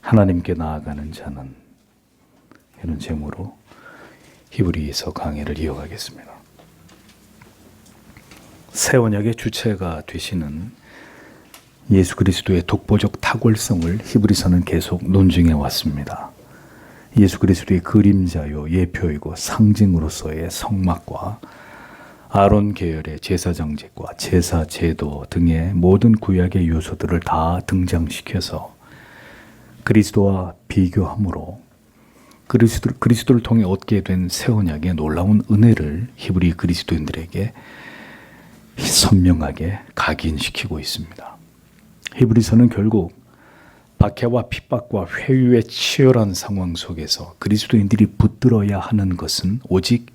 하나님께 나아가는 자는, 이런 제목으로 히브리서 강해를 이어가겠습니다. 새 언약의 주체가 되시는 예수 그리스도의 독보적 탁월성을 히브리서는 계속 논증해 왔습니다. 예수 그리스도의 그림자요 예표이고 상징으로서의 성막과 아론 계열의 제사 정직과 제사 제도 등의 모든 구약의 요소들을 다 등장시켜서 그리스도와 비교함으로 그리스도를 통해 얻게 된 새 언약의 놀라운 은혜를 히브리 그리스도인들에게 선명하게 각인시키고 있습니다. 히브리서는 결국 박해와 핍박과 회유의 치열한 상황 속에서 그리스도인들이 붙들어야 하는 것은 오직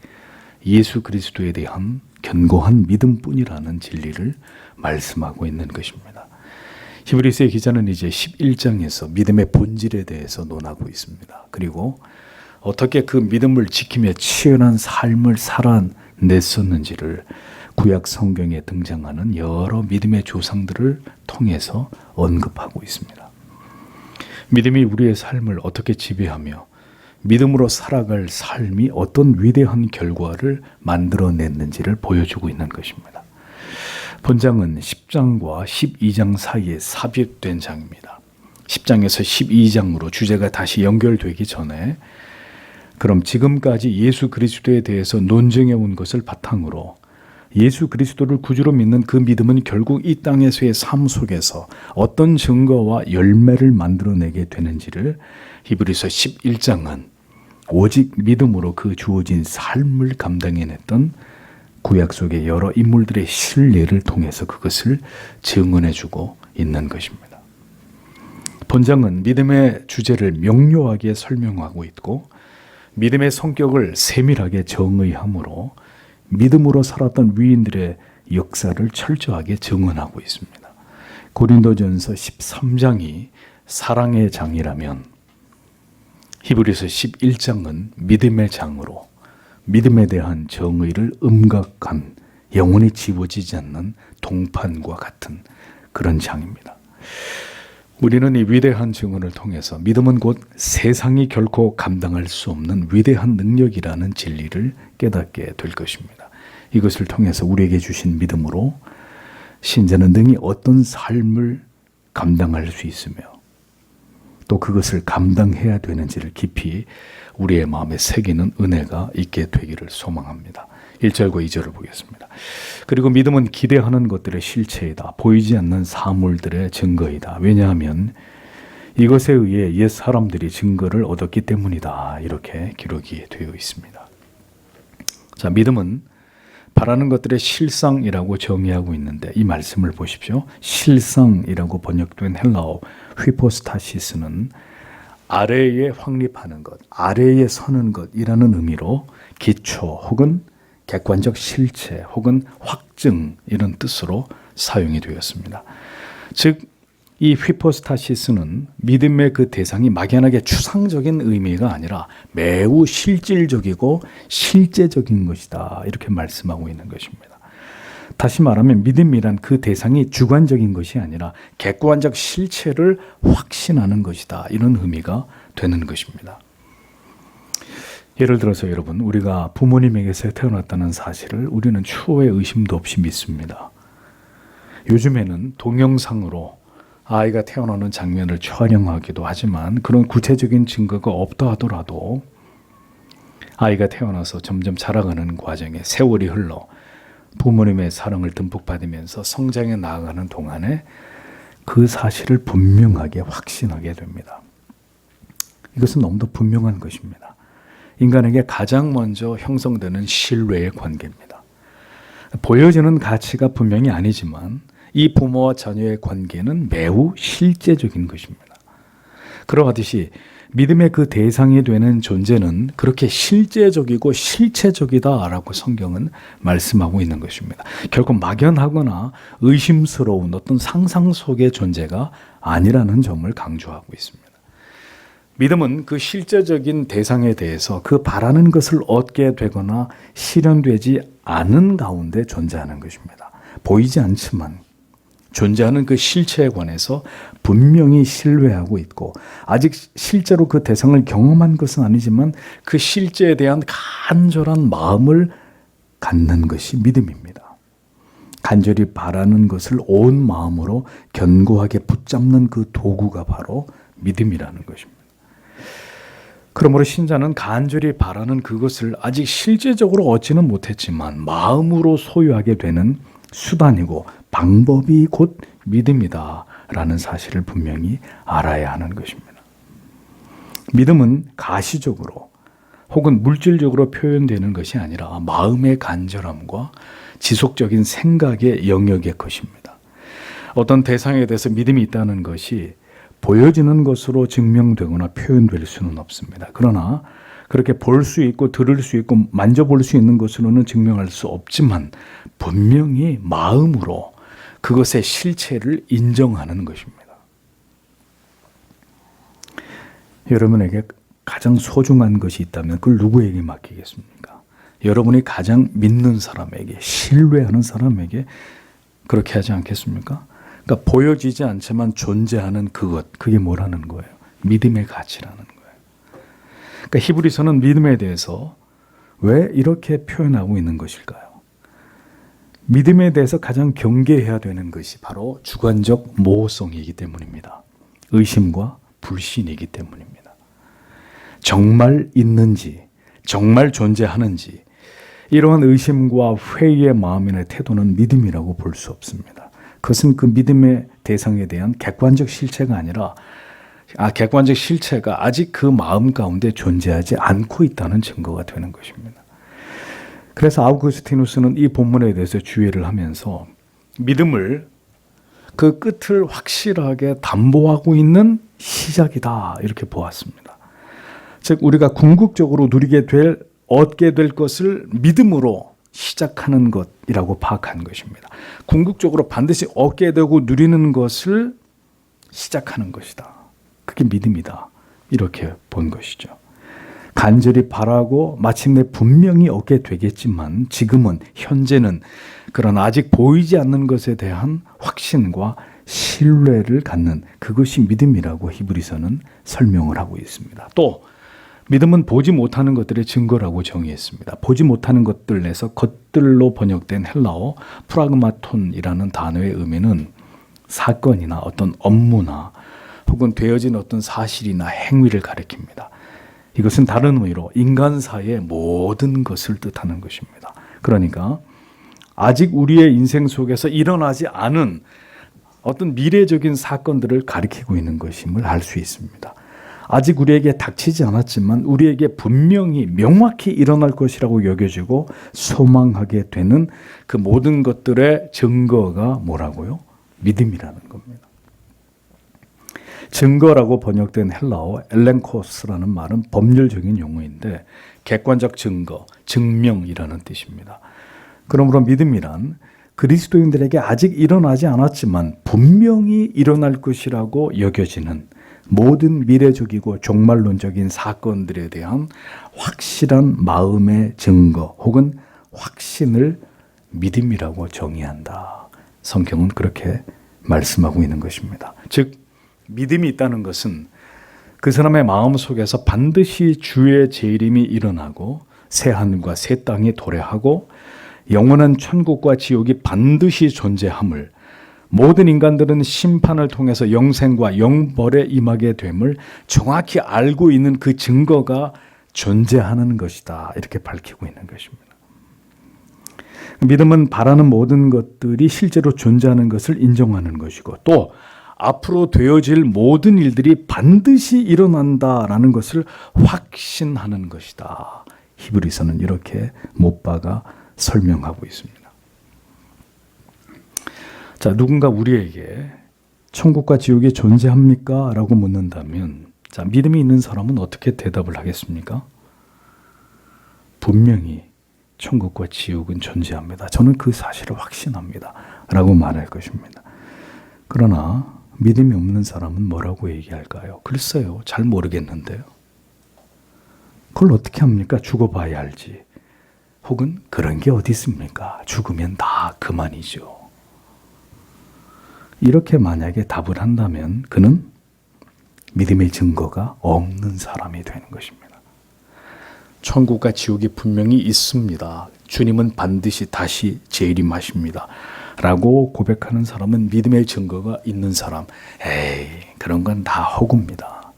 예수 그리스도에 대한 견고한 믿음뿐이라는 진리를 말씀하고 있는 것입니다. 히브리서의 기자는 이제 11장에서 믿음의 본질에 대해서 논하고 있습니다. 그리고 어떻게 그 믿음을 지키며 치열한 삶을 살아냈었는지를 구약 성경에 등장하는 여러 믿음의 조상들을 통해서 언급하고 있습니다. 믿음이 우리의 삶을 어떻게 지배하며 믿음으로 살아갈 삶이 어떤 위대한 결과를 만들어냈는지를 보여주고 있는 것입니다. 본장은 10장과 12장 사이에 삽입된 장입니다. 10장에서 12장으로 주제가 다시 연결되기 전에 그럼 지금까지 예수 그리스도에 대해서 논증해 온 것을 바탕으로 예수 그리스도를 구주로 믿는 그 믿음은 결국 이 땅에서의 삶 속에서 어떤 증거와 열매를 만들어내게 되는지를 히브리서 11장은 오직 믿음으로 그 주어진 삶을 감당해냈던 구약 속의 여러 인물들의 신뢰를 통해서 그것을 증언해주고 있는 것입니다. 본장은 믿음의 주제를 명료하게 설명하고 있고 믿음의 성격을 세밀하게 정의함으로 믿음으로 살았던 위인들의 역사를 철저하게 증언하고 있습니다. 고린도전서 13장이 사랑의 장이라면 히브리서 11장은 믿음의 장으로 믿음에 대한 정의를 음각한 영원히 지워지지 않는 동판과 같은 그런 장입니다. 우리는 이 위대한 증언을 통해서 믿음은 곧 세상이 결코 감당할 수 없는 위대한 능력이라는 진리를 깨닫게 될 것입니다. 이것을 통해서 우리에게 주신 믿음으로 신자는 능히 어떤 삶을 감당할 수 있으며 또 그것을 감당해야 되는지를 깊이 우리의 마음에 새기는 은혜가 있게 되기를 소망합니다. 1절과 2절을 보겠습니다. 그리고 믿음은 기대하는 것들의 실체이다. 보이지 않는 사물들의 증거이다. 왜냐하면 이것에 의해 옛 사람들이 증거를 얻었기 때문이다. 이렇게 기록이 되어 있습니다. 자, 믿음은 바라는 것들의 실상이라고 정의하고 있는데 이 말씀을 보십시오. 실상이라고 번역된 헬라어 휘포스타시스는 아래에 확립하는 것, 아래에 서는 것이라는 의미로 기초 혹은 객관적 실체 혹은 확증 이런 뜻으로 사용이 되었습니다. 즉, 이 휘포스타시스는 믿음의 그 대상이 막연하게 추상적인 의미가 아니라 매우 실질적이고 실제적인 것이다. 이렇게 말씀하고 있는 것입니다. 다시 말하면 믿음이란 그 대상이 주관적인 것이 아니라 객관적 실체를 확신하는 것이다. 이런 의미가 되는 것입니다. 예를 들어서 여러분, 우리가 부모님에게서 태어났다는 사실을 우리는 추호의 의심도 없이 믿습니다. 요즘에는 동영상으로 아이가 태어나는 장면을 촬영하기도 하지만 그런 구체적인 증거가 없다 하더라도 아이가 태어나서 점점 자라가는 과정에 세월이 흘러 부모님의 사랑을 듬뿍 받으면서 성장해 나아가는 동안에 그 사실을 분명하게 확신하게 됩니다. 이것은 너무도 분명한 것입니다. 인간에게 가장 먼저 형성되는 신뢰의 관계입니다. 보여지는 가치가 분명히 아니지만 이 부모와 자녀의 관계는 매우 실제적인 것입니다. 그러하듯이 믿음의 그 대상이 되는 존재는 그렇게 실제적이고 실체적이다라고 성경은 말씀하고 있는 것입니다. 결코 막연하거나 의심스러운 어떤 상상 속의 존재가 아니라는 점을 강조하고 있습니다. 믿음은 그 실제적인 대상에 대해서 그 바라는 것을 얻게 되거나 실현되지 않은 가운데 존재하는 것입니다. 보이지 않지만 존재하는 그 실체에 관해서 분명히 신뢰하고 있고 아직 실제로 그 대상을 경험한 것은 아니지만 그 실제에 대한 간절한 마음을 갖는 것이 믿음입니다. 간절히 바라는 것을 온 마음으로 견고하게 붙잡는 그 도구가 바로 믿음이라는 것입니다. 그러므로 신자는 간절히 바라는 그것을 아직 실제적으로 얻지는 못했지만 마음으로 소유하게 되는 수단이고 방법이 곧 믿음이다 라는 사실을 분명히 알아야 하는 것입니다. 믿음은 가시적으로 혹은 물질적으로 표현되는 것이 아니라 마음의 간절함과 지속적인 생각의 영역의 것입니다. 어떤 대상에 대해서 믿음이 있다는 것이 보여지는 것으로 증명되거나 표현될 수는 없습니다. 그러나 그렇게 볼 수 있고 들을 수 있고 만져볼 수 있는 것으로는 증명할 수 없지만 분명히 마음으로 그것의 실체를 인정하는 것입니다. 여러분에게 가장 소중한 것이 있다면 그걸 누구에게 맡기겠습니까? 여러분이 가장 믿는 사람에게, 신뢰하는 사람에게 그렇게 하지 않겠습니까? 그러니까 보여지지 않지만 존재하는 그것, 그게 뭐라는 거예요? 믿음의 가치라는 거예요. 그러니까 히브리서는 믿음에 대해서 왜 이렇게 표현하고 있는 것일까요? 믿음에 대해서 가장 경계해야 되는 것이 바로 주관적 모호성이기 때문입니다. 의심과 불신이기 때문입니다. 정말 있는지, 정말 존재하는지 이러한 의심과 회의의 마음이나 태도는 믿음이라고 볼 수 없습니다. 그것은 그 믿음의 대상에 대한 객관적 실체가 아니라 객관적 실체가 아직 그 마음 가운데 존재하지 않고 있다는 증거가 되는 것입니다. 그래서 아우구스티누스는 이 본문에 대해서 주의를 하면서 믿음을 그 끝을 확실하게 담보하고 있는 시작이다 이렇게 보았습니다. 즉 우리가 궁극적으로 얻게 될 것을 믿음으로 시작하는 것이라고 파악한 것입니다. 궁극적으로 반드시 얻게 되고 누리는 것을 시작하는 것이다. 그게 믿음이다. 이렇게 본 것이죠. 간절히 바라고 마침내 분명히 얻게 되겠지만 지금은 현재는 그런 아직 보이지 않는 것에 대한 확신과 신뢰를 갖는 그것이 믿음이라고 히브리서는 설명을 하고 있습니다. 또 믿음은 보지 못하는 것들의 증거라고 정의했습니다. 보지 못하는 것들 내서 것들로 번역된 헬라어 프라그마톤이라는 단어의 의미는 사건이나 어떤 업무나 혹은 되어진 어떤 사실이나 행위를 가리킵니다. 이것은 다른 의미로 인간사의 모든 것을 뜻하는 것입니다. 그러니까 아직 우리의 인생 속에서 일어나지 않은 어떤 미래적인 사건들을 가리키고 있는 것임을 알 수 있습니다. 아직 우리에게 닥치지 않았지만 우리에게 분명히 명확히 일어날 것이라고 여겨지고 소망하게 되는 그 모든 것들의 증거가 뭐라고요? 믿음이라는 겁니다. 증거라고 번역된 헬라어 엘렌코스라는 말은 법률적인 용어인데 객관적 증거, 증명이라는 뜻입니다. 그러므로 믿음이란 그리스도인들에게 아직 일어나지 않았지만 분명히 일어날 것이라고 여겨지는 모든 미래적이고 종말론적인 사건들에 대한 확실한 마음의 증거 혹은 확신을 믿음이라고 정의한다. 성경은 그렇게 말씀하고 있는 것입니다. 즉 믿음이 있다는 것은 그 사람의 마음 속에서 반드시 주의 재림이 일어나고 새 하늘과 새 땅이 도래하고 영원한 천국과 지옥이 반드시 존재함을 모든 인간들은 심판을 통해서 영생과 영벌에 임하게 됨을 정확히 알고 있는 그 증거가 존재하는 것이다. 이렇게 밝히고 있는 것입니다. 믿음은 바라는 모든 것들이 실제로 존재하는 것을 인정하는 것이고 또 앞으로 되어질 모든 일들이 반드시 일어난다라는 것을 확신하는 것이다. 히브리서는 이렇게 못 박아 설명하고 있습니다. 자, 누군가 우리에게 천국과 지옥이 존재합니까? 라고 묻는다면 자, 믿음이 있는 사람은 어떻게 대답을 하겠습니까? 분명히 천국과 지옥은 존재합니다. 저는 그 사실을 확신합니다. 라고 말할 것입니다. 그러나 믿음이 없는 사람은 뭐라고 얘기할까요? 글쎄요, 잘 모르겠는데요. 그걸 어떻게 합니까? 죽어봐야 알지. 혹은 그런 게 어디 있습니까? 죽으면 다 그만이죠. 이렇게 만약에 답을 한다면 그는 믿음의 증거가 없는 사람이 되는 것입니다. 천국과 지옥이 분명히 있습니다. 주님은 반드시 다시 재림하십니다. 라고 고백하는 사람은 믿음의 증거가 있는 사람. 에이, 그런 건 다 허구입니다.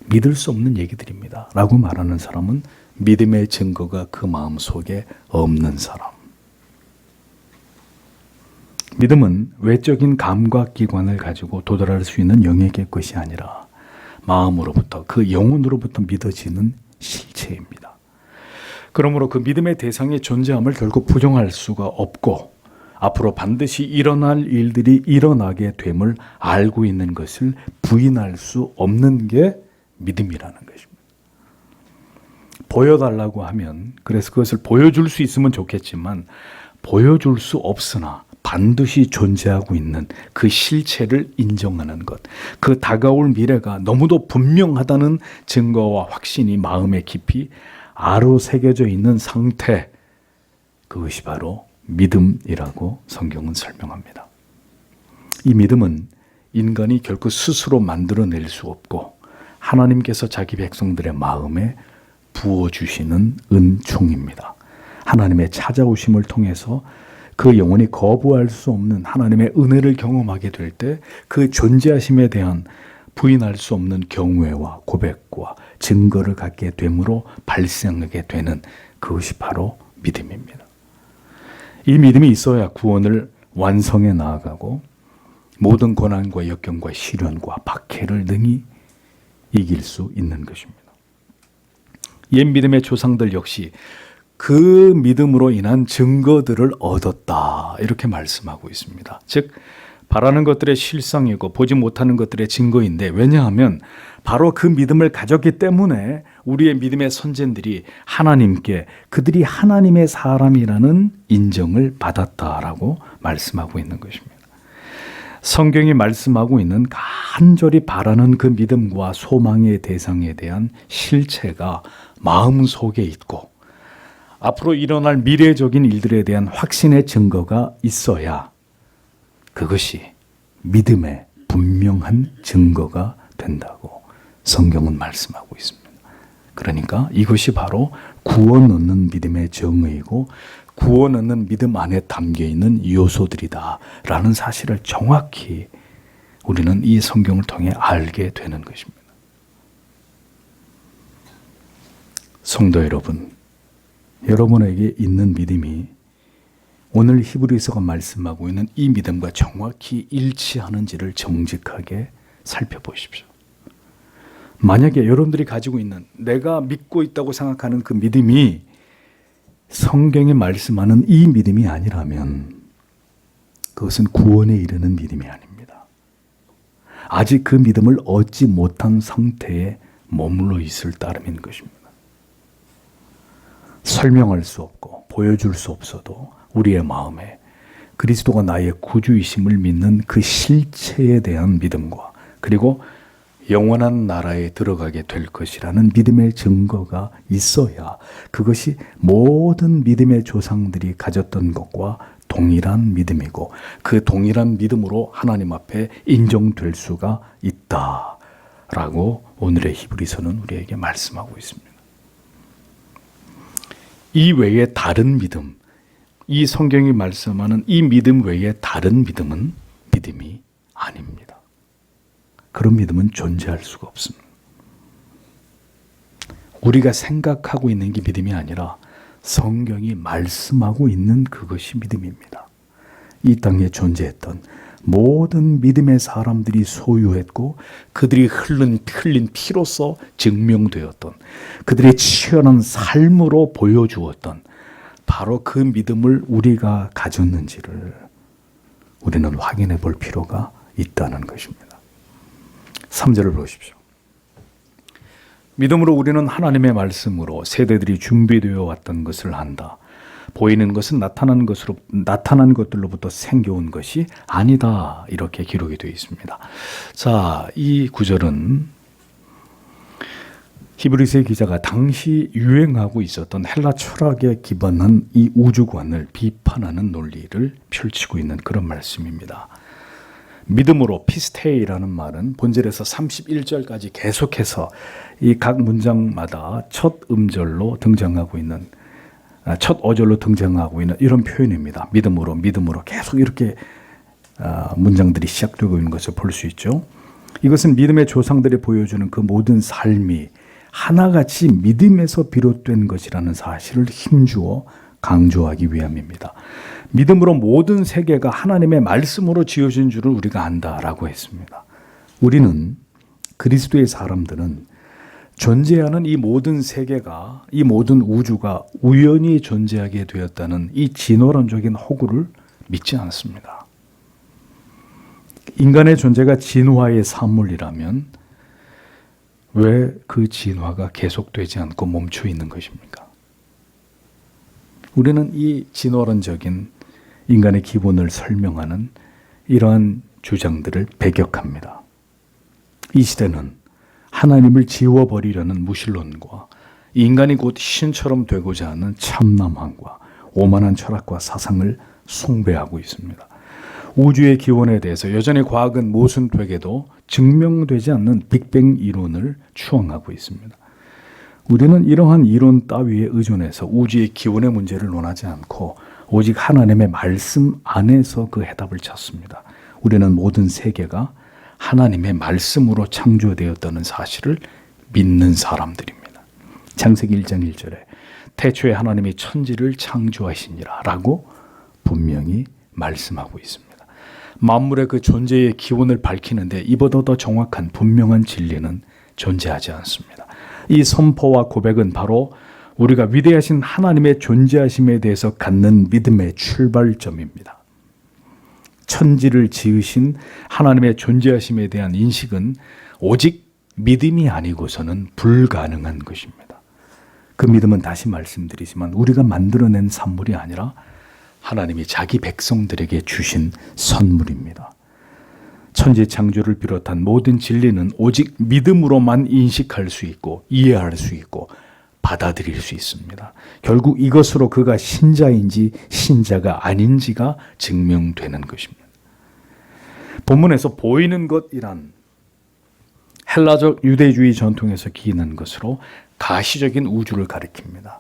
믿을 수 없는 얘기들입니다. 라고 말하는 사람은 믿음의 증거가 그 마음속에 없는 사람. 믿음은 외적인 감각기관을 가지고 도달할 수 있는 영역의 것이 아니라 마음으로부터, 그 영혼으로부터 믿어지는 실체입니다. 그러므로 그 믿음의 대상의 존재함을 결국 부정할 수가 없고 앞으로 반드시 일어날 일들이 일어나게 됨을 알고 있는 것을 부인할 수 없는 게 믿음이라는 것입니다. 보여달라고 하면, 그래서 그것을 보여줄 수 있으면 좋겠지만 보여줄 수 없으나 반드시 존재하고 있는 그 실체를 인정하는 것, 그 다가올 미래가 너무도 분명하다는 증거와 확신이 마음에 깊이 아로새겨져 있는 상태, 그것이 바로 믿음이라고 성경은 설명합니다. 이 믿음은 인간이 결코 스스로 만들어낼 수 없고 하나님께서 자기 백성들의 마음에 부어주시는 은총입니다. 하나님의 찾아오심을 통해서 그 영혼이 거부할 수 없는 하나님의 은혜를 경험하게 될 때 그 존재하심에 대한 부인할 수 없는 경외와 고백과 증거를 갖게 됨으로 발생하게 되는 그것이 바로 믿음입니다. 이 믿음이 있어야 구원을 완성해 나아가고 모든 고난과 역경과 시련과 박해를 능히 이길 수 있는 것입니다. 옛 믿음의 조상들 역시 그 믿음으로 인한 증거들을 얻었다, 이렇게 말씀하고 있습니다. 즉 바라는 것들의 실상이고 보지 못하는 것들의 증거인데, 왜냐하면 바로 그 믿음을 가졌기 때문에 우리의 믿음의 선진들이 하나님께 그들이 하나님의 사람이라는 인정을 받았다라고 말씀하고 있는 것입니다. 성경이 말씀하고 있는 간절히 바라는 그 믿음과 소망의 대상에 대한 실체가 마음속에 있고 앞으로 일어날 미래적인 일들에 대한 확신의 증거가 있어야 그것이 믿음의 분명한 증거가 된다고 성경은 말씀하고 있습니다. 그러니까 이것이 바로 구원 얻는 믿음의 정의이고 구원 얻는 믿음 안에 담겨있는 요소들이다 라는 사실을 정확히 우리는 이 성경을 통해 알게 되는 것입니다. 성도 여러분, 여러분에게 있는 믿음이 오늘 히브리서가 말씀하고 있는 이 믿음과 정확히 일치하는지를 정직하게 살펴보십시오. 만약에 여러분들이 가지고 있는, 내가 믿고 있다고 생각하는 그 믿음이 성경에 말씀하는 이 믿음이 아니라면 그것은 구원에 이르는 믿음이 아닙니다. 아직 그 믿음을 얻지 못한 상태에 머물러 있을 따름인 것입니다. 설명할 수 없고 보여줄 수 없어도 우리의 마음에 그리스도가 나의 구주이심을 믿는 그 실체에 대한 믿음과 그리고 영원한 나라에 들어가게 될 것이라는 믿음의 증거가 있어야 그것이 모든 믿음의 조상들이 가졌던 것과 동일한 믿음이고 그 동일한 믿음으로 하나님 앞에 인정될 수가 있다라고 오늘의 히브리서는 우리에게 말씀하고 있습니다. 이 외에 다른 믿음, 이 성경이 말씀하는 이 믿음 외에 다른 믿음은 믿음이 아닙니다. 그런 믿음은 존재할 수가 없습니다. 우리가 생각하고 있는 게 믿음이 아니라 성경이 말씀하고 있는 그것이 믿음입니다. 이 땅에 존재했던 모든 믿음의 사람들이 소유했고 그들이 흘린 피로서 증명되었던 그들의 치열한 삶으로 보여주었던 바로 그 믿음을 우리가 가졌는지를 우리는 확인해 볼 필요가 있다는 것입니다. 3절을 보십시오. 믿음으로 우리는 하나님의 말씀으로 세대들이 준비되어 왔던 것을 한다. 보이는 것은 나타난 것들로부터 생겨온 것이 아니다. 이렇게 기록이 되어 있습니다. 자, 이 구절은 히브리서의 기자가 당시 유행하고 있었던 헬라 철학에 기반한 이 우주관을 비판하는 논리를 펼치고 있는 그런 말씀입니다. 믿음으로 피스테이라는 말은 본절에서 31절까지 계속해서 이 각 문장마다 첫 음절로 등장하고 있는, 첫 어절로 등장하고 있는 이런 표현입니다. 믿음으로 계속 이렇게 문장들이 시작되고 있는 것을 볼 수 있죠. 이것은 믿음의 조상들이 보여주는 그 모든 삶이 하나같이 믿음에서 비롯된 것이라는 사실을 힘주어 강조하기 위함입니다. 믿음으로 모든 세계가 하나님의 말씀으로 지어진 줄을 우리가 안다라고 했습니다. 우리는, 그리스도의 사람들은 존재하는 이 모든 세계가, 이 모든 우주가 우연히 존재하게 되었다는 이 진화론적인 허구를 믿지 않습니다. 인간의 존재가 진화의 산물이라면 왜 그 진화가 계속되지 않고 멈춰 있는 것입니까? 우리는 이 진화론적인 인간의 기본을 설명하는 이러한 주장들을 배격합니다. 이 시대는 하나님을 지워버리려는 무신론과 인간이 곧 신처럼 되고자 하는 참남함과 오만한 철학과 사상을 숭배하고 있습니다. 우주의 기원에 대해서 여전히 과학은 모순되게도 증명되지 않는 빅뱅 이론을 추앙하고 있습니다. 우리는 이러한 이론 따위에 의존해서 우주의 기원의 문제를 논하지 않고 오직 하나님의 말씀 안에서 그 해답을 찾습니다. 우리는 모든 세계가 하나님의 말씀으로 창조되었다는 사실을 믿는 사람들입니다. 창세기 1장 1절에 태초에 하나님이 천지를 창조하시니라 라고 분명히 말씀하고 있습니다. 만물의 그 존재의 기원을 밝히는데 이보다 더 정확한 분명한 진리는 존재하지 않습니다. 이 선포와 고백은 바로 우리가 위대하신 하나님의 존재하심에 대해서 갖는 믿음의 출발점입니다. 천지를 지으신 하나님의 존재하심에 대한 인식은 오직 믿음이 아니고서는 불가능한 것입니다. 그 믿음은 다시 말씀드리지만 우리가 만들어낸 산물이 아니라 하나님이 자기 백성들에게 주신 선물입니다. 천지 창조를 비롯한 모든 진리는 오직 믿음으로만 인식할 수 있고 이해할 수 있고 받아들일 수 있습니다. 결국 이것으로 그가 신자인지 신자가 아닌지가 증명되는 것입니다. 본문에서 보이는 것이란 헬라적 유대주의 전통에서 기인한 것으로 가시적인 우주를 가리킵니다.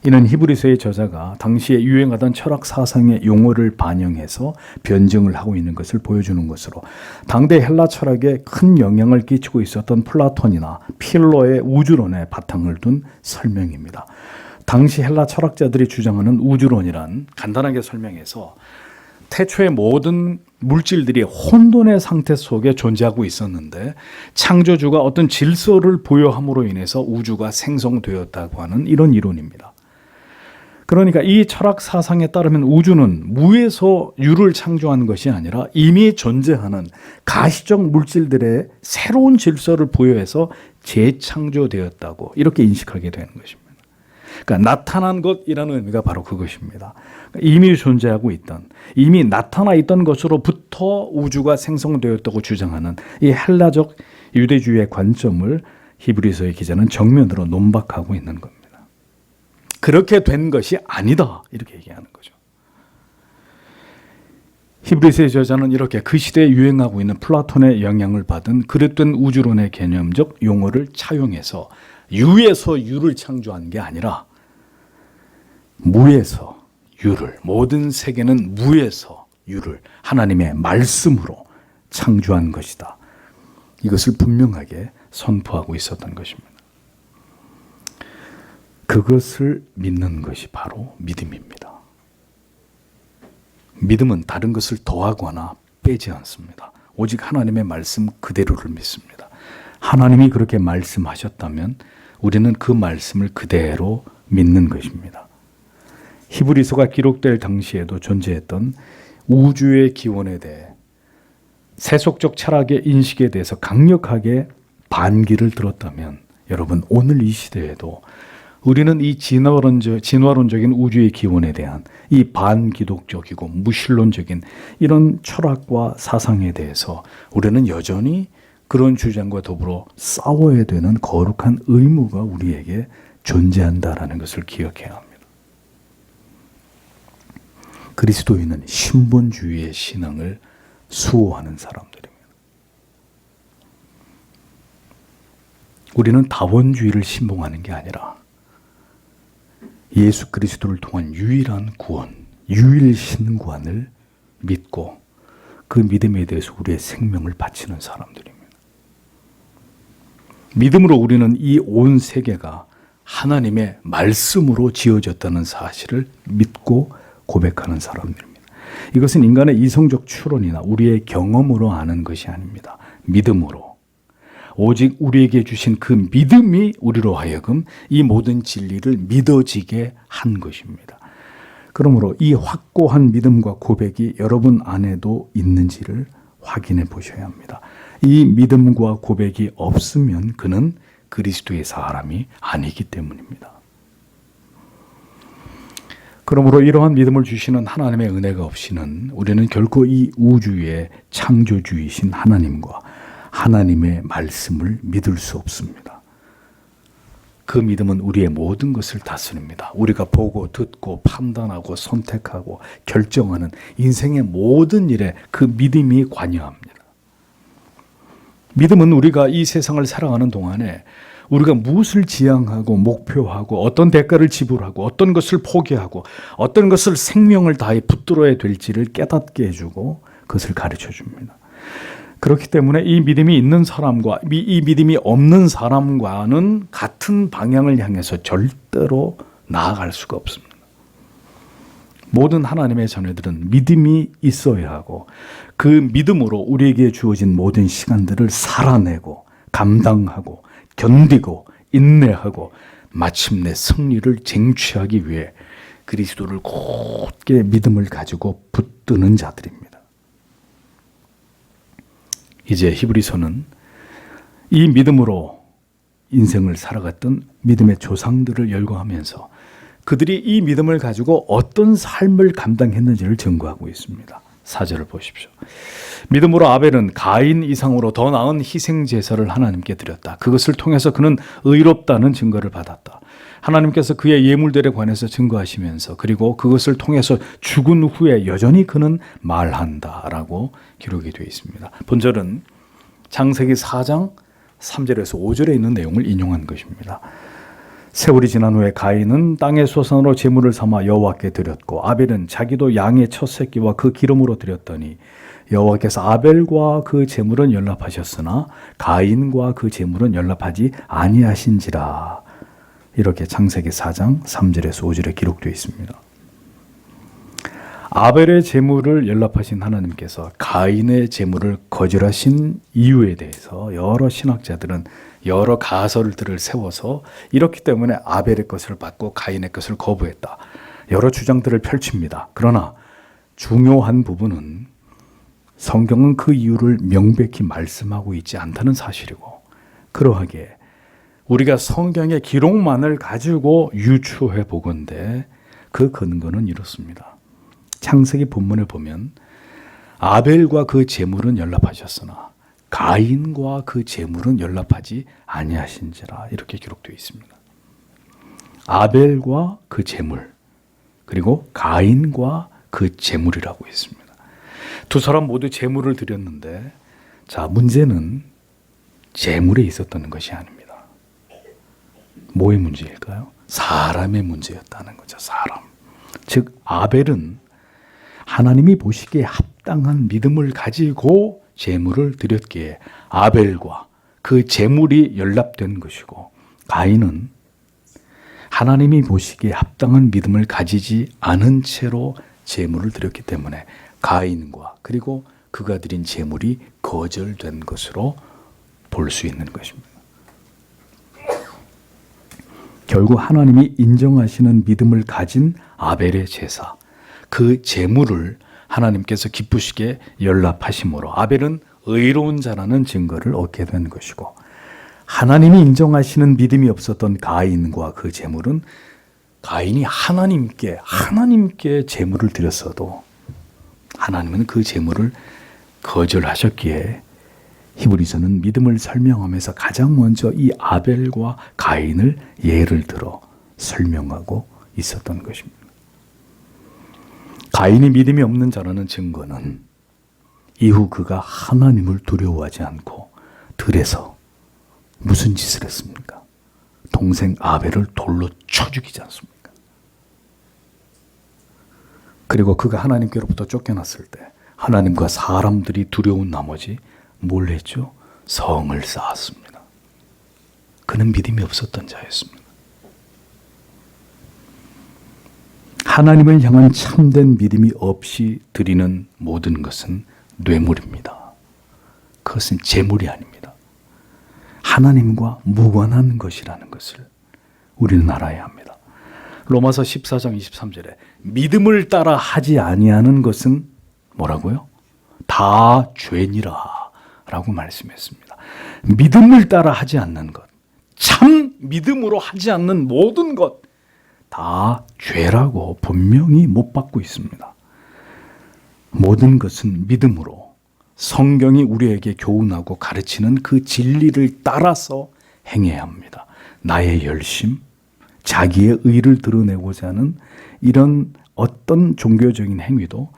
이는 히브리서의 저자가 당시에 유행하던 철학 사상의 용어를 반영해서 변증을 하고 있는 것을 보여주는 것으로 당대 헬라 철학에 큰 영향을 끼치고 있었던 플라톤이나 필로의 우주론에 바탕을 둔 설명입니다. 당시 헬라 철학자들이 주장하는 우주론이란 간단하게 설명해서 태초의 모든 물질들이 혼돈의 상태 속에 존재하고 있었는데 창조주가 어떤 질서를 부여함으로 인해서 우주가 생성되었다고 하는 이런 이론입니다. 그러니까 이 철학 사상에 따르면 우주는 무에서 유를 창조한 것이 아니라 이미 존재하는 가시적 물질들의 새로운 질서를 부여해서 재창조되었다고 이렇게 인식하게 되는 것입니다. 그러니까 나타난 것이라는 의미가 바로 그것입니다. 이미 존재하고 있던, 이미 나타나 있던 것으로부터 우주가 생성되었다고 주장하는 이 헬라적 유대주의의 관점을 히브리서의 기자는 정면으로 논박하고 있는 겁니다. 그렇게 된 것이 아니다 이렇게 얘기하는 거죠. 히브리서의 저자는 이렇게 그 시대에 유행하고 있는 플라톤의 영향을 받은 그릇된 우주론의 개념적 용어를 차용해서 유에서 유를 창조한 게 아니라 무에서 유를, 모든 세계는 무에서 유를 하나님의 말씀으로 창조한 것이다. 이것을 분명하게 선포하고 있었던 것입니다. 그것을 믿는 것이 바로 믿음입니다. 믿음은 다른 것을 더하거나 빼지 않습니다. 오직 하나님의 말씀 그대로를 믿습니다. 하나님이 그렇게 말씀하셨다면 우리는 그 말씀을 그대로 믿는 것입니다. 히브리서가 기록될 당시에도 존재했던 우주의 기원에 대해 세속적 철학의 인식에 대해서 강력하게 반기를 들었다면 여러분 오늘 이 시대에도 우리는 이 진화론적인 우주의 기원에 대한 이 반기독적이고 무신론적인 이런 철학과 사상에 대해서 우리는 여전히 그런 주장과 더불어 싸워야 되는 거룩한 의무가 우리에게 존재한다라는 것을 기억해야 합니다. 그리스도인은 신본주의의 신앙을 수호하는 사람들입니다. 우리는 다원주의를 신봉하는 게 아니라 예수 그리스도를 통한 유일한 구원, 유일신관을 믿고 그 믿음에 대해서 우리의 생명을 바치는 사람들입니다. 믿음으로 우리는 이 온 세계가 하나님의 말씀으로 지어졌다는 사실을 믿고 고백하는 사람들입니다. 이것은 인간의 이성적 추론이나 우리의 경험으로 아는 것이 아닙니다. 믿음으로. 오직 우리에게 주신 그 믿음이 우리로 하여금 이 모든 진리를 믿어지게 한 것입니다. 그러므로 이 확고한 믿음과 고백이 여러분 안에도 있는지를 확인해 보셔야 합니다. 이 믿음과 고백이 없으면 그는 그리스도의 사람이 아니기 때문입니다. 그러므로 이러한 믿음을 주시는 하나님의 은혜가 없이는 우리는 결코 이 우주의 창조주이신 하나님과 하나님의 말씀을 믿을 수 없습니다. 그 믿음은 우리의 모든 것을 다스립니다. 우리가 보고 듣고 판단하고 선택하고 결정하는 인생의 모든 일에 그 믿음이 관여합니다. 믿음은 우리가 이 세상을 살아가는 동안에 우리가 무엇을 지향하고 목표하고 어떤 대가를 지불하고 어떤 것을 포기하고 어떤 것을 생명을 다해 붙들어야 될지를 깨닫게 해주고 그것을 가르쳐 줍니다. 그렇기 때문에 이 믿음이 있는 사람과 이 믿음이 없는 사람과는 같은 방향을 향해서 절대로 나아갈 수가 없습니다. 모든 하나님의 자녀들은 믿음이 있어야 하고 그 믿음으로 우리에게 주어진 모든 시간들을 살아내고 감당하고 견디고 인내하고 마침내 승리를 쟁취하기 위해 그리스도를 곧게 믿음을 가지고 붙드는 자들입니다. 이제 히브리서는 이 믿음으로 인생을 살아갔던 믿음의 조상들을 열거하면서 그들이 이 믿음을 가지고 어떤 삶을 감당했는지를 증거하고 있습니다. 4절을 보십시오. 믿음으로 아벨은 가인 이상으로 더 나은 희생 제사를 하나님께 드렸다. 그것을 통해서 그는 의롭다는 증거를 받았다. 하나님께서 그의 예물들에 관해서 증거하시면서 그리고 그것을 통해서 죽은 후에 여전히 그는 말한다라고 기록이 되어 있습니다. 본절은 창세기 4장 3절에서 5절에 있는 내용을 인용한 것입니다. 세월이 지난 후에 가인은 땅의 소산으로 제물을 삼아 여호와께 드렸고 아벨은 자기도 양의 첫 새끼와 그 기름으로 드렸더니 여호와께서 아벨과 그 제물은 연락하셨으나 가인과 그 제물은 연락하지 아니하신지라. 이렇게 창세기 4장 3절에서 5절에 기록되어 있습니다. 아벨의 제물을 연락하신 하나님께서 가인의 제물을 거절하신 이유에 대해서 여러 신학자들은 여러 가설들을 세워서 이렇기 때문에 아벨의 것을 받고 가인의 것을 거부했다. 여러 주장들을 펼칩니다. 그러나 중요한 부분은 성경은 그 이유를 명백히 말씀하고 있지 않다는 사실이고 그러하기에 우리가 성경의 기록만을 가지고 유추해 보건대 그 근거는 이렇습니다. 창세기 본문을 보면 아벨과 그 제물은 연락하셨으나 가인과 그 제물은 연락하지 아니하신지라 이렇게 기록되어 있습니다. 아벨과 그 제물 그리고 가인과 그 제물이라고 했습니다. 두 사람 모두 제물을 드렸는데 자 문제는 제물에 있었던 것이 아닙니다. 뭐의 문제일까요? 사람의 문제였다는 거죠. 사람. 즉 아벨은 하나님이 보시기에 합당한 믿음을 가지고 제물을 드렸기에 아벨과 그 제물이 연락된 것이고 가인은 하나님이 보시기에 합당한 믿음을 가지지 않은 채로 제물을 드렸기 때문에 가인과 그리고 그가 드린 제물이 거절된 것으로 볼 수 있는 것입니다. 결국 하나님이 인정하시는 믿음을 가진 아벨의 제사, 그 제물을 하나님께서 기쁘시게 연락하심으로 아벨은 의로운 자라는 증거를 얻게 된 것이고 하나님이 인정하시는 믿음이 없었던 가인과 그 제물은 가인이 하나님께 제물을 드렸어도 하나님은 그 제물을 거절하셨기에 히브리서는 믿음을 설명하면서 가장 먼저 이 아벨과 가인을 예를 들어 설명하고 있었던 것입니다. 가인이 믿음이 없는 자라는 증거는 이후 그가 하나님을 두려워하지 않고 들에서 무슨 짓을 했습니까? 동생 아벨을 돌로 쳐 죽이지 않습니까? 그리고 그가 하나님께로부터 쫓겨났을 때 하나님과 사람들이 두려운 나머지 뭘 했죠? 성을 쌓았습니다. 그는 믿음이 없었던 자였습니다. 하나님을 향한 참된 믿음이 없이 드리는 모든 것은 뇌물입니다. 그것은 재물이 아닙니다. 하나님과 무관한 것이라는 것을 우리는 알아야 합니다. 로마서 14장 23절에 믿음을 따라 하지 아니하는 것은 뭐라고요? 다 죄니라 라고 말씀했습니다. 믿음을 따라 하지 않는 것, 참 믿음으로 하지 않는 모든 것 다 죄라고 분명히 못 받고 있습니다. 모든 것은 믿음으로 성경이 우리에게 교훈하고 가르치는 그 진리를 따라서 행해야 합니다. 나의 열심, 자기의 의를 드러내고자 하는 이런 어떤 종교적인 행위도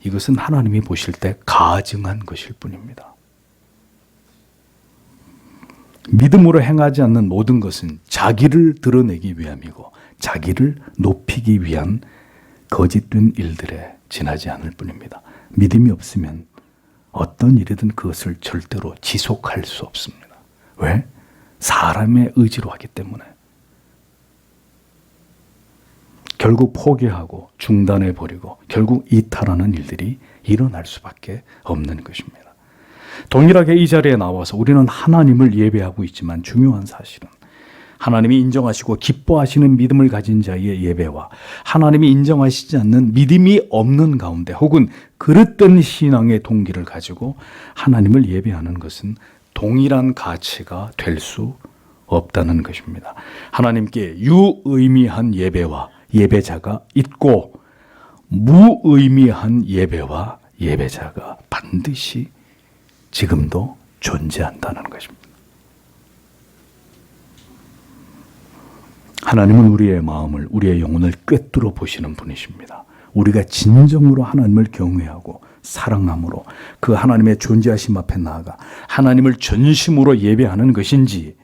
이것은 하나님이 보실 때 가증한 것일 뿐입니다. 믿음으로 행하지 않는 모든 것은 자기를 드러내기 위함이고 자기를 높이기 위한 거짓된 일들에 지나지 않을 뿐입니다. 믿음이 없으면 어떤 일이든 그것을 절대로 지속할 수 없습니다. 왜? 사람의 의지로 하기 때문에. 결국 포기하고 중단해버리고 결국 이탈하는 일들이 일어날 수밖에 없는 것입니다. 동일하게 이 자리에 나와서 우리는 하나님을 예배하고 있지만 중요한 사실은 하나님이 인정하시고 기뻐하시는 믿음을 가진 자의 예배와 하나님이 인정하시지 않는 믿음이 없는 가운데 혹은 그릇된 신앙의 동기를 가지고 하나님을 예배하는 것은 동일한 가치가 될 수 없다는 것입니다. 하나님께 유의미한 예배와 예배자가 있고 무의미한 예배와 예배자가 반드시 지금도 존재한다는 것입니다. 하나님은 우리의 마음을, 우리의 영혼을 꿰뚫어 보시는 분이십니다. 우리가 진정으로 하나님을 경외하고 사랑함으로 그 하나님의 존재하심 앞에 나아가 하나님을 전심으로 예배하는 것인지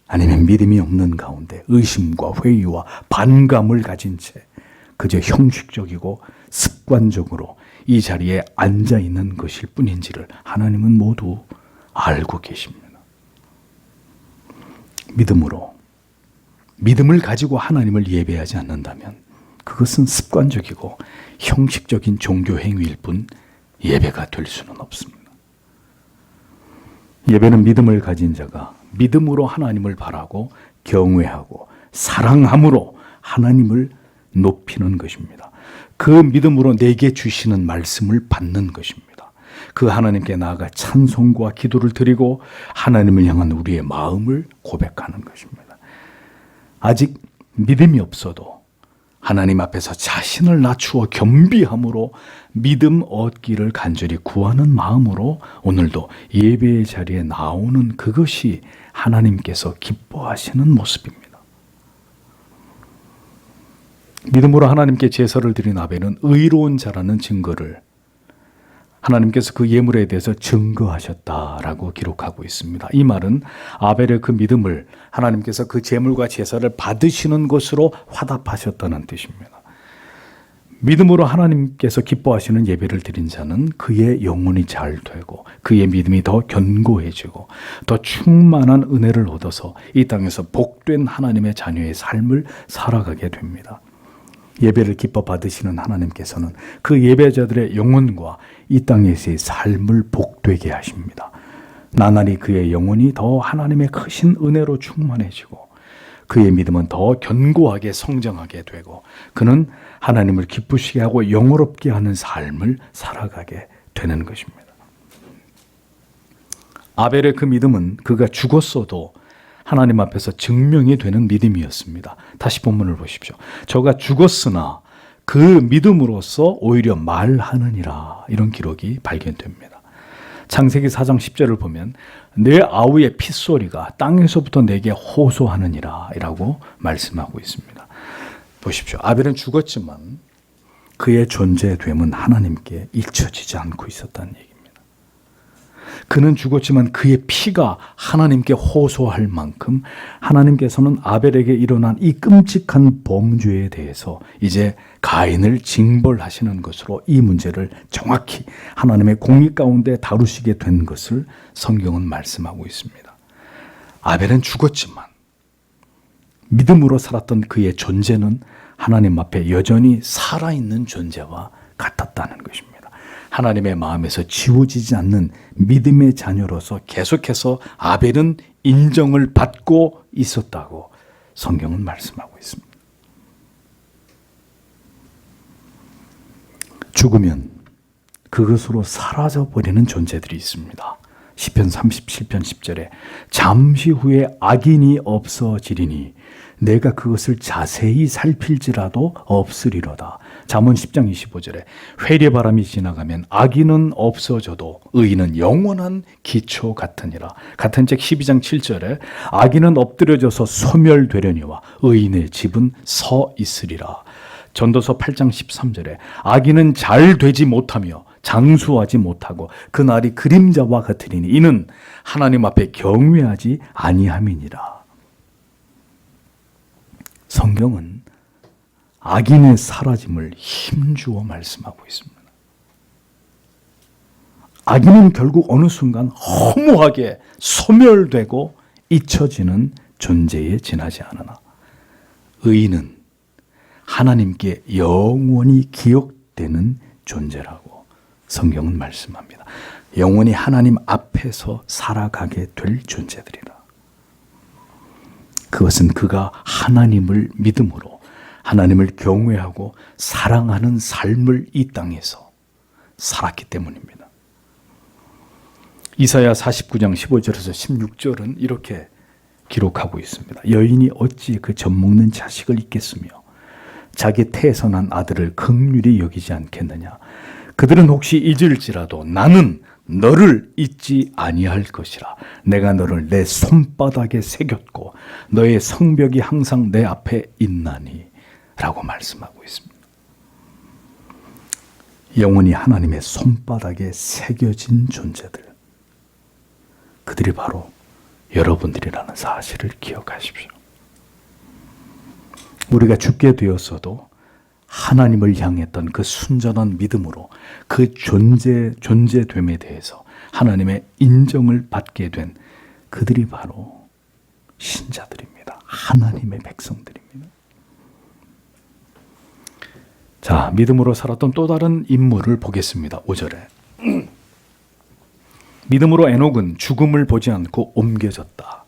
아니면 믿음이 없는 가운데 의심과 회의와 반감을 가진 채 그저 형식적이고 습관적으로 이 자리에 앉아 있는 것일 뿐인지를 하나님은 모두 알고 계십니다. 믿음을 가지고 하나님을 예배하지 않는다면 그것은 습관적이고 형식적인 종교 행위일 뿐 예배가 될 수는 없습니다. 예배는 믿음을 가진 자가 믿음으로 하나님을 바라고 경외하고 사랑함으로 하나님을 높이는 것입니다. 그 믿음으로 내게 주시는 말씀을 받는 것입니다. 그 하나님께 나아가 찬송과 기도를 드리고 하나님을 향한 우리의 마음을 고백하는 것입니다. 아직 믿음이 없어도 하나님 앞에서 자신을 낮추어 겸비함으로 믿음 얻기를 간절히 구하는 마음으로 오늘도 예배의 자리에 나오는 그것이 하나님께서 기뻐하시는 모습입니다. 믿음으로 하나님께 제사를 드린 아벨은 의로운 자라는 증거를 하나님께서 그 예물에 대해서 증거하셨다라고 기록하고 있습니다. 이 말은 아벨의 그 믿음을 하나님께서 그 제물과 제사를 받으시는 것으로 화답하셨다는 뜻입니다. 믿음으로 하나님께서 기뻐하시는 예배를 드린 자는 그의 영혼이 잘 되고 그의 믿음이 더 견고해지고 더 충만한 은혜를 얻어서 이 땅에서 복된 하나님의 자녀의 삶을 살아가게 됩니다. 예배를 기뻐 받으시는 하나님께서는 그 예배자들의 영혼과 이 땅에서의 삶을 복되게 하십니다. 나날이 그의 영혼이 더 하나님의 크신 은혜로 충만해지고 그의 믿음은 더 견고하게 성장하게 되고 그는 하나님을 기쁘시게 하고 영화롭게 하는 삶을 살아가게 되는 것입니다. 아벨의 그 믿음은 그가 죽었어도 하나님 앞에서 증명이 되는 믿음이었습니다. 다시 본문을 보십시오. 저가 죽었으나 그 믿음으로써 오히려 말하느니라 이런 기록이 발견됩니다. 창세기 4장 10절을 보면 내 아우의 핏소리가 땅에서부터 내게 호소하느니라 라고 말씀하고 있습니다. 보십시오. 아벨은 죽었지만 그의 존재됨은 하나님께 잊혀지지 않고 있었다는 얘기입니다. 그는 죽었지만 그의 피가 하나님께 호소할 만큼 하나님께서는 아벨에게 일어난 이 끔찍한 범죄에 대해서 이제 가인을 징벌하시는 것으로 이 문제를 정확히 하나님의 공의 가운데 다루시게 된 것을 성경은 말씀하고 있습니다. 아벨은 죽었지만 믿음으로 살았던 그의 존재는 하나님 앞에 여전히 살아있는 존재와 같았다는 것입니다. 하나님의 마음에서 지워지지 않는 믿음의 자녀로서 계속해서 아벨은 인정을 받고 있었다고 성경은 말씀하고 있습니다. 죽으면 그것으로 사라져버리는 존재들이 있습니다. 시편 37편 10절에 잠시 후에 악인이 없어지리니 내가 그것을 자세히 살필지라도 없으리로다. 잠언 10장 25절에 회례바람이 지나가면 악인은 없어져도 의인은 영원한 기초 같으니라. 같은 책 12장 7절에 악인은 엎드려져서 소멸되려니와 의인의 집은 서 있으리라. 전도서 8장 13절에 악인은 잘 되지 못하며 장수하지 못하고 그날이 그림자와 같으리니 이는 하나님 앞에 경외하지 아니함이니라. 성경은 악인의 사라짐을 힘주어 말씀하고 있습니다. 악인은 결국 어느 순간 허무하게 소멸되고 잊혀지는 존재에 지나지 않으나 의인은 하나님께 영원히 기억되는 존재라고 성경은 말씀합니다. 영원히 하나님 앞에서 살아가게 될 존재들이라. 그것은 그가 하나님을 믿음으로 하나님을 경외하고 사랑하는 삶을 이 땅에서 살았기 때문입니다. 이사야 49장 15절에서 16절은 이렇게 기록하고 있습니다. 여인이 어찌 그 젖먹는 자식을 잊겠으며 자기 태에서 난 아들을 긍휼히 여기지 않겠느냐. 그들은 혹시 잊을지라도 나는 너를 잊지 아니할 것이라. 내가 너를 내 손바닥에 새겼고 너의 성벽이 항상 내 앞에 있나니 라고 말씀하고 있습니다. 영원히 하나님의 손바닥에 새겨진 존재들, 그들이 바로 여러분들이라는 사실을 기억하십시오. 우리가 죽게 되었어도 하나님을 향했던 그 순전한 믿음으로 그 존재됨에 대해서 하나님의 인정을 받게 된 그들이 바로 신자들입니다. 하나님의 백성들입니다. 자, 믿음으로 살았던 또 다른 인물을 보겠습니다. 5절에 믿음으로 에녹은 죽음을 보지 않고 옮겨졌다.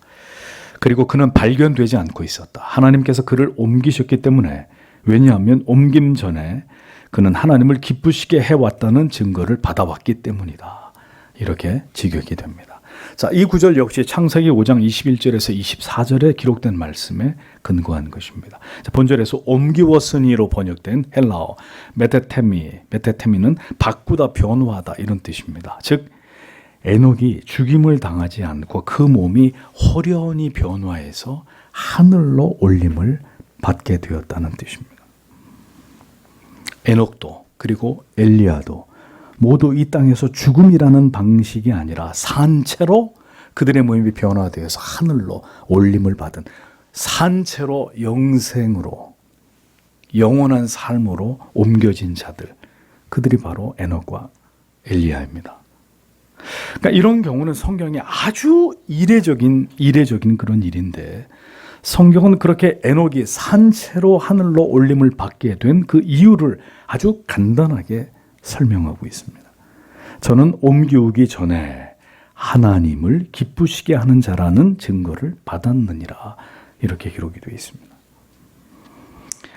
그리고 그는 발견되지 않고 있었다. 하나님께서 그를 옮기셨기 때문에, 왜냐하면 옮김 전에 그는 하나님을 기쁘시게 해왔다는 증거를 받아왔기 때문이다. 이렇게 직역이 됩니다. 자, 이 구절 역시 창세기 5장 21절에서 24절에 기록된 말씀에 근거한 것입니다. 자, 본절에서 옮기웠으니로 번역된 헬라어 메테테미는 바꾸다, 변화하다 이런 뜻입니다. 즉 에녹이 죽임을 당하지 않고 그 몸이 호련히 변화해서 하늘로 올림을 받게 되었다는 뜻입니다. 에녹도 그리고 엘리야도 모두 이 땅에서 죽음이라는 방식이 아니라 산채로 그들의 몸이 변화되어서 하늘로 올림을 받은 산채로 영생으로 영원한 삶으로 옮겨진 자들, 그들이 바로 에녹과 엘리야입니다. 그러니까 이런 경우는 성경에 아주 이례적인 그런 일인데, 성경은 그렇게 에녹이 산채로 하늘로 올림을 받게 된 그 이유를 아주 간단하게 설명하고 있습니다. 저는 옮기우기 전에 하나님을 기쁘시게 하는 자라는 증거를 받았느니라, 이렇게 기록이 되어 있습니다.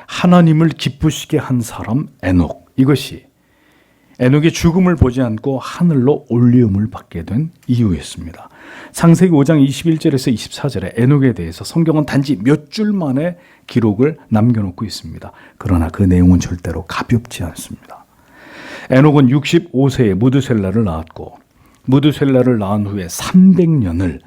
하나님을 기쁘시게 한 사람 에녹, 이것이 에녹이 죽음을 보지 않고 하늘로 올리움을 받게 된 이유였습니다. 창세기 5장 21절에서 24절에 에녹에 대해서 성경은 단지 몇 줄만의 기록을 남겨놓고 있습니다. 그러나 그 내용은 절대로 가볍지 않습니다. 에녹은 65세에 무드셀라를 낳았고, 무드셀라를 낳은 후에 300년을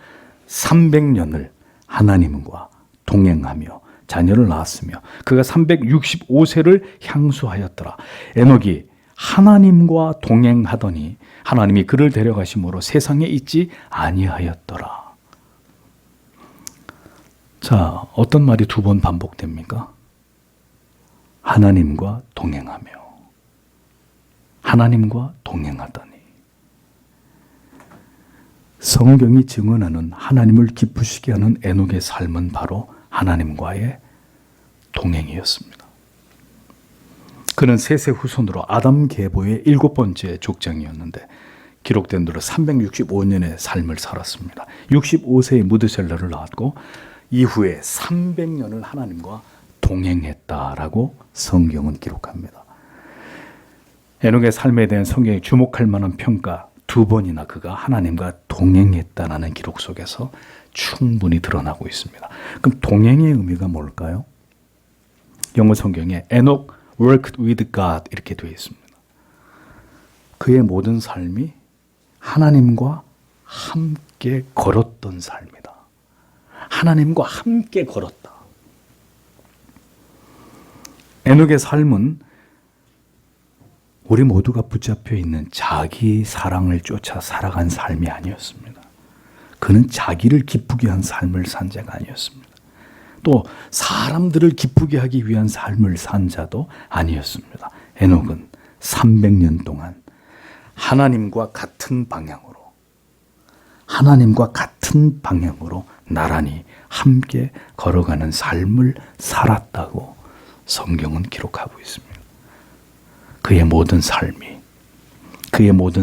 하나님과 동행하며 자녀를 낳았으며, 그가 365세를 향수하였더라. 에녹이 하나님과 동행하더니 하나님이 그를 데려가심으로 세상에 있지 아니하였더라. 자, 어떤 말이 두 번 반복됩니까? 하나님과 동행하며, 하나님과 동행하더니. 성경이 증언하는 하나님을 기쁘시게 하는 에녹의 삶은 바로 하나님과의 동행이었습니다. 그는 셋의 후손으로 아담 계보의 7번째 족장이었는데 기록된 대로 365년의 삶을 살았습니다. 65세에 무드셀라를 낳았고 이후에 300년을 하나님과 동행했다라고 성경은 기록합니다. 에녹의 삶에 대한 성경이 주목할 만한 평가 2번이나 그가 하나님과 동행했다라는 기록 속에서 충분히 드러나고 있습니다. 그럼 동행의 의미가 뭘까요? 영어 성경에 에녹 worked with God 이렇게 되어 있습니다. 그의 모든 삶이 하나님과 함께 걸었던 삶이다. 하나님과 함께 걸었다. 에녹의 삶은 우리 모두가 붙잡혀 있는 자기 사랑을 쫓아 살아간 삶이 아니었습니다. 그는 자기를 기쁘게 한 삶을 산 자가 아니었습니다. 또 사람들을 기쁘게 하기 위한 삶을 산 자도 아니었습니다. 에녹은 300년 동안 하나님과 같은 방향으로 나란히 함께 걸어가는 삶을 살았다고 성경은 기록하고 있습니다. 그의 모든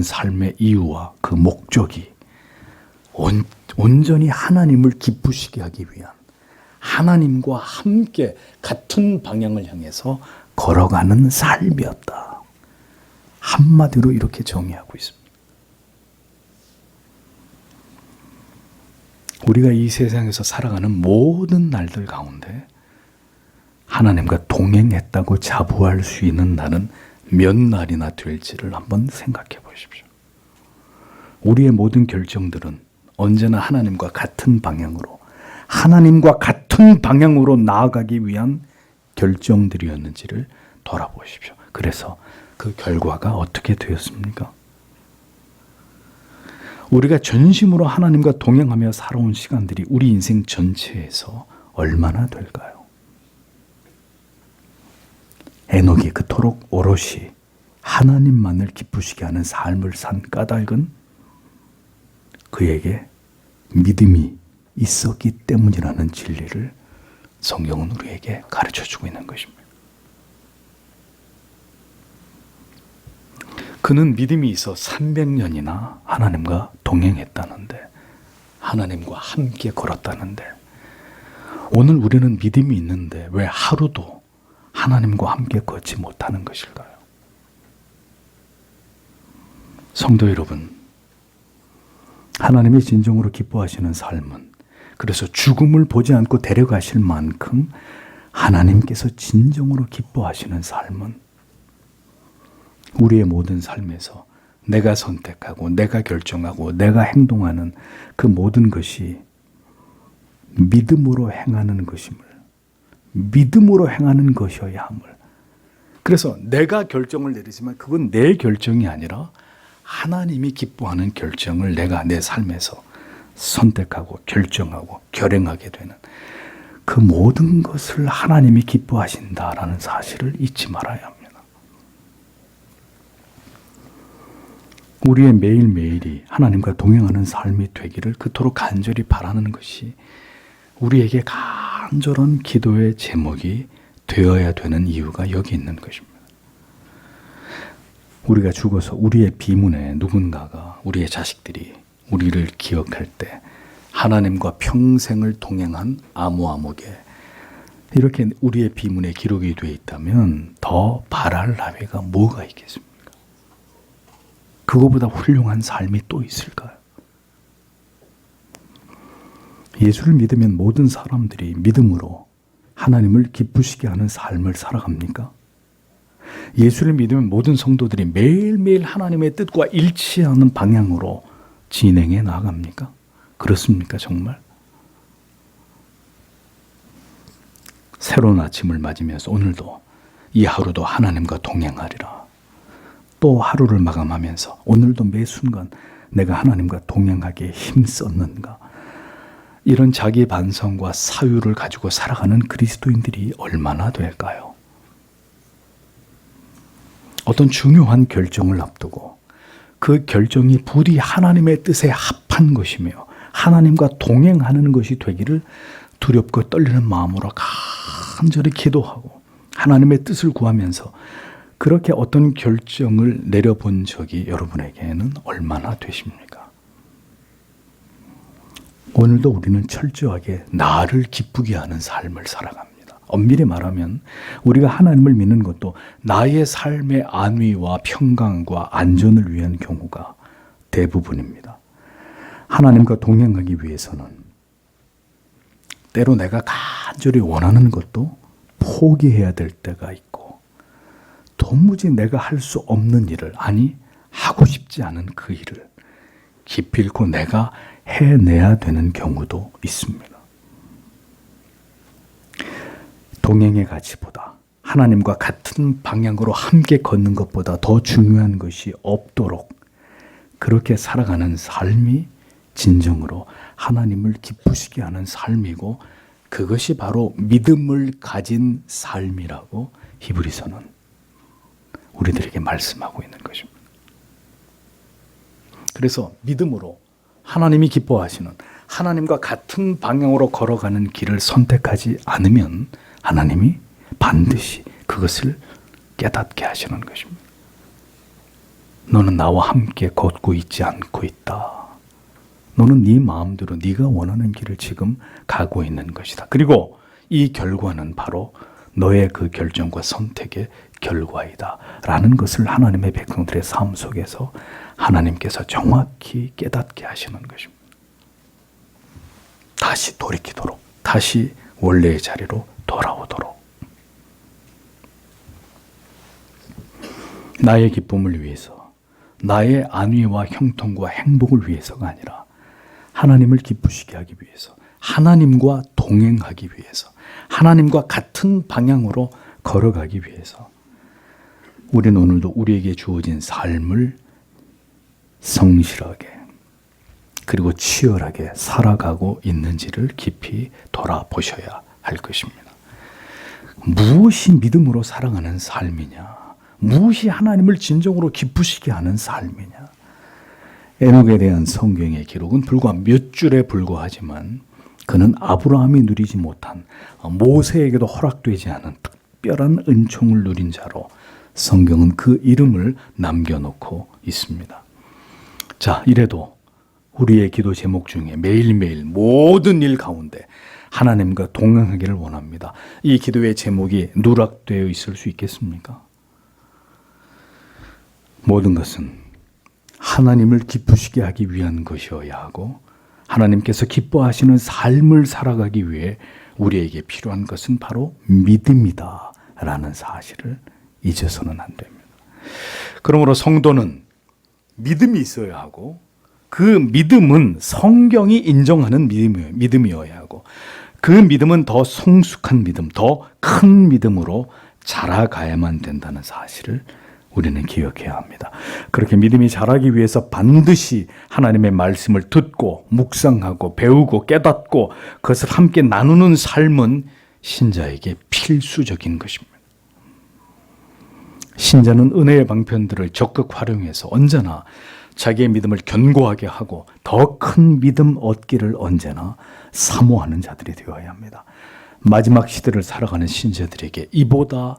삶의 이유와 그 목적이 온전히 하나님을 기쁘시게 하기 위한 하나님과 함께 같은 방향을 향해서 걸어가는 삶이었다. 한마디로 이렇게 정의하고 있습니다. 우리가 이 세상에서 살아가는 모든 날들 가운데 하나님과 동행했다고 자부할 수 있는 날은 몇 날이나 될지를 한번 생각해 보십시오. 우리의 모든 결정들은 언제나 하나님과 같은 방향으로 나아가기 위한 결정들이었는지를 돌아보십시오. 그래서 그 결과가 어떻게 되었습니까? 우리가 전심으로 하나님과 동행하며 살아온 시간들이 우리 인생 전체에서 얼마나 될까요? 에녹이 그토록 오롯이 하나님만을 기쁘시게 하는 삶을 산 까닭은 그에게 믿음이 있었기 때문이라는 진리를 성경은 우리에게 가르쳐주고 있는 것입니다. 그는 믿음이 있어 300년이나 하나님과 동행했다는데, 하나님과 함께 걸었다는데, 오늘 우리는 믿음이 있는데 왜 하루도 하나님과 함께 걷지 못하는 것일까요? 성도 여러분, 하나님이 진정으로 기뻐하시는 삶은, 그래서 죽음을 보지 않고 데려가실 만큼 하나님께서 진정으로 기뻐하시는 삶은 우리의 모든 삶에서 내가 선택하고 내가 결정하고 내가 행동하는 그 모든 것이 믿음으로 행하는 것이어야 함을. 그래서 내가 결정을 내리지만 그건 내 결정이 아니라 하나님이 기뻐하는 결정을 내가 내 삶에서 선택하고 결정하고 결행하게 되는 그 모든 것을 하나님이 기뻐하신다라는 사실을 잊지 말아야 합니다. 우리의 매일매일이 하나님과 동행하는 삶이 되기를 그토록 간절히 바라는 것이 우리에게 간절한 기도의 제목이 되어야 되는 이유가 여기 있는 것입니다. 우리가 죽어서 우리의 비문에 누군가가, 우리의 자식들이 우리를 기억할 때 하나님과 평생을 동행한 아모아목에 이렇게 우리의 비문에 기록이 되어 있다면 더 바랄 나위가 뭐가 있겠습니까? 그거보다 훌륭한 삶이 또 있을까요? 예수를 믿으면 모든 사람들이 믿음으로 하나님을 기쁘시게 하는 삶을 살아갑니까? 예수를 믿으면 모든 성도들이 매일매일 하나님의 뜻과 일치하는 방향으로 진행해 나갑니까? 그렇습니까, 정말? 새로운 아침을 맞으면서 오늘도 이 하루도 하나님과 동행하리라. 또 하루를 마감하면서 오늘도 매 순간 내가 하나님과 동행하기에 힘썼는가? 이런 자기 반성과 사유를 가지고 살아가는 그리스도인들이 얼마나 될까요? 어떤 중요한 결정을 앞두고 그 결정이 부디 하나님의 뜻에 합한 것이며 하나님과 동행하는 것이 되기를 두렵고 떨리는 마음으로 간절히 기도하고 하나님의 뜻을 구하면서 그렇게 어떤 결정을 내려본 적이 여러분에게는 얼마나 되십니까? 오늘도 우리는 철저하게 나를 기쁘게 하는 삶을 살아갑니다. 엄밀히 말하면 우리가 하나님을 믿는 것도 나의 삶의 안위와 평강과 안전을 위한 경우가 대부분입니다. 하나님과 동행하기 위해서는 때로 내가 간절히 원하는 것도 포기해야 될 때가 있고 도무지 내가 할 수 없는 일을, 아니 하고 싶지 않은 그 일을 기필코 내가 해내야 되는 경우도 있습니다. 동행의 가치보다 하나님과 같은 방향으로 함께 걷는 것보다 더 중요한 것이 없도록 그렇게 살아가는 삶이 진정으로 하나님을 기쁘시게 하는 삶이고 그것이 바로 믿음을 가진 삶이라고 히브리서는 우리들에게 말씀하고 있는 것입니다. 그래서 믿음으로 하나님이 기뻐하시는 하나님과 같은 방향으로 걸어가는 길을 선택하지 않으면 하나님이 반드시 그것을 깨닫게 하시는 것입니다. 너는 나와 함께 걷고 있지 않고 있다. 너는 네 마음대로 네가 원하는 길을 지금 가고 있는 것이다. 그리고 이 결과는 바로 너의 그 결정과 선택의 결과이다 라는 것을 하나님의 백성들의 삶 속에서 하나님께서 정확히 깨닫게 하시는 것입니다. 다시 돌이키도록, 다시 원래의 자리로 돌아오도록. 나의 기쁨을 위해서, 나의 안위와 형통과 행복을 위해서가 아니라 하나님을 기쁘시게 하기 위해서, 하나님과 동행하기 위해서, 하나님과 같은 방향으로 걸어가기 위해서 우리는 오늘도 우리에게 주어진 삶을 성실하게 그리고 치열하게 살아가고 있는지를 깊이 돌아보셔야 할 것입니다. 무엇이 믿음으로 살아가는 삶이냐? 무엇이 하나님을 진정으로 기쁘시게 하는 삶이냐? 에녹에 대한 성경의 기록은 불과 몇 줄에 불과하지만 그는 아브라함이 누리지 못한, 모세에게도 허락되지 않은 특별한 은총을 누린 자로 성경은 그 이름을 남겨놓고 있습니다. 자, 이래도 우리의 기도 제목 중에 매일매일 모든 일 가운데 하나님과 동행하기를 원합니다. 이 기도의 제목이 누락되어 있을 수 있겠습니까? 모든 것은 하나님을 기쁘시게 하기 위한 것이어야 하고 하나님께서 기뻐하시는 삶을 살아가기 위해 우리에게 필요한 것은 바로 믿음이다 라는 사실을 잊어서는 안 됩니다. 그러므로 성도는 믿음이 있어야 하고 그 믿음은 성경이 인정하는 믿음이어야 하고 그 믿음은 더 성숙한 믿음, 더 큰 믿음으로 자라가야만 된다는 사실을 우리는 기억해야 합니다. 그렇게 믿음이 자라기 위해서 반드시 하나님의 말씀을 듣고 묵상하고 배우고 깨닫고 그것을 함께 나누는 삶은 신자에게 필수적인 것입니다. 신자는 은혜의 방편들을 적극 활용해서 언제나 자기의 믿음을 견고하게 하고 더 큰 믿음 얻기를 언제나 사모하는 자들이 되어야 합니다. 마지막 시대를 살아가는 신자들에게 이보다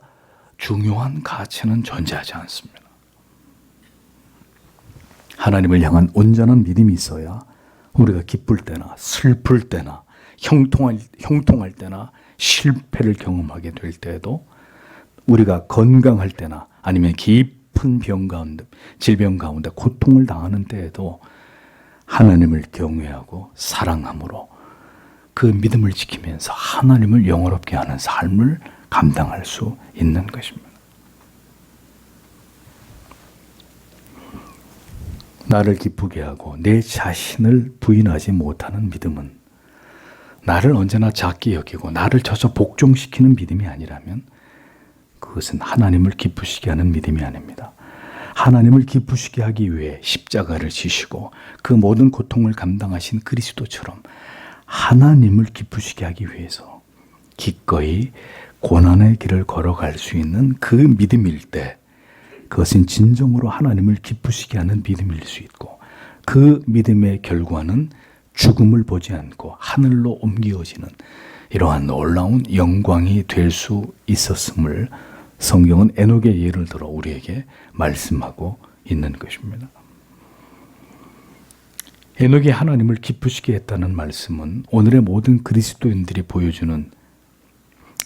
중요한 가치는 존재하지 않습니다. 하나님을 향한 온전한 믿음이 있어야 우리가 기쁠 때나 슬플 때나 형통할 때나 실패를 경험하게 될 때에도 우리가 건강할 때나 아니면 깊은 병 가운데, 질병 가운데 고통을 당하는 때에도 하나님을 경외하고 사랑함으로 그 믿음을 지키면서 하나님을 영화롭게 하는 삶을 감당할 수 있는 것입니다. 나를 기쁘게 하고 내 자신을 부인하지 못하는 믿음은 나를 언제나 작게 여기고 나를 쳐서 복종시키는 믿음이 아니라면 그것은 하나님을 기쁘시게 하는 믿음이 아닙니다. 하나님을 기쁘시게 하기 위해 십자가를 지시고 그 모든 고통을 감당하신 그리스도처럼 하나님을 기쁘시게 하기 위해서 기꺼이 고난의 길을 걸어갈 수 있는 그 믿음일 때 그것은 진정으로 하나님을 기쁘시게 하는 믿음일 수 있고 그 믿음의 결과는 죽음을 보지 않고 하늘로 옮겨지는 이러한 놀라운 영광이 될 수 있었음을 성경은 에녹의 예를 들어 우리에게 말씀하고 있는 것입니다. 에녹이 하나님을 기쁘시게 했다는 말씀은 오늘의 모든 그리스도인들이 보여주는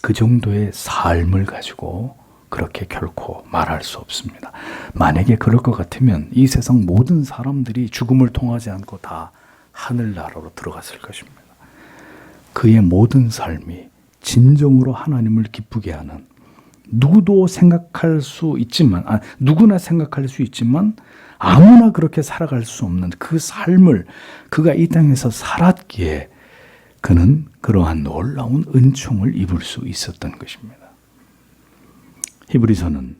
그 정도의 삶을 가지고 그렇게 결코 말할 수 없습니다. 만약에 그럴 것 같으면 이 세상 모든 사람들이 죽음을 통하지 않고 다 하늘나라로 들어갔을 것입니다. 그의 모든 삶이 진정으로 하나님을 기쁘게 하는 누구나 생각할 수 있지만 아무나 그렇게 살아갈 수 없는 그 삶을 그가 이 땅에서 살았기에 그는 그러한 놀라운 은총을 입을 수 있었던 것입니다. 히브리서는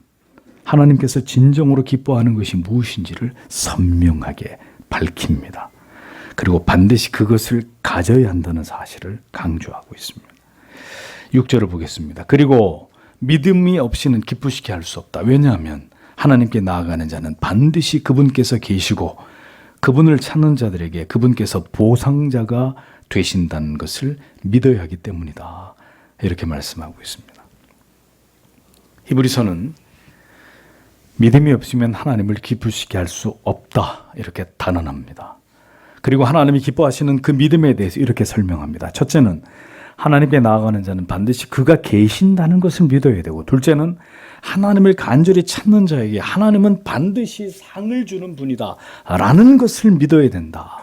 하나님께서 진정으로 기뻐하는 것이 무엇인지를 선명하게 밝힙니다. 그리고 반드시 그것을 가져야 한다는 사실을 강조하고 있습니다. 6절을 보겠습니다. 그리고 믿음이 없이는 기쁘시게 할 수 없다. 왜냐하면 하나님께 나아가는 자는 반드시 그분께서 계시고 그분을 찾는 자들에게 그분께서 보상자가 되신다는 것을 믿어야 하기 때문이다. 이렇게 말씀하고 있습니다. 히브리서는 믿음이 없으면 하나님을 기쁘시게 할 수 없다. 이렇게 단언합니다. 그리고 하나님이 기뻐하시는 그 믿음에 대해서 이렇게 설명합니다. 첫째는 하나님께 나아가는 자는 반드시 그가 계신다는 것을 믿어야 되고, 둘째는 하나님을 간절히 찾는 자에게 하나님은 반드시 상을 주는 분이다 라는 것을 믿어야 된다.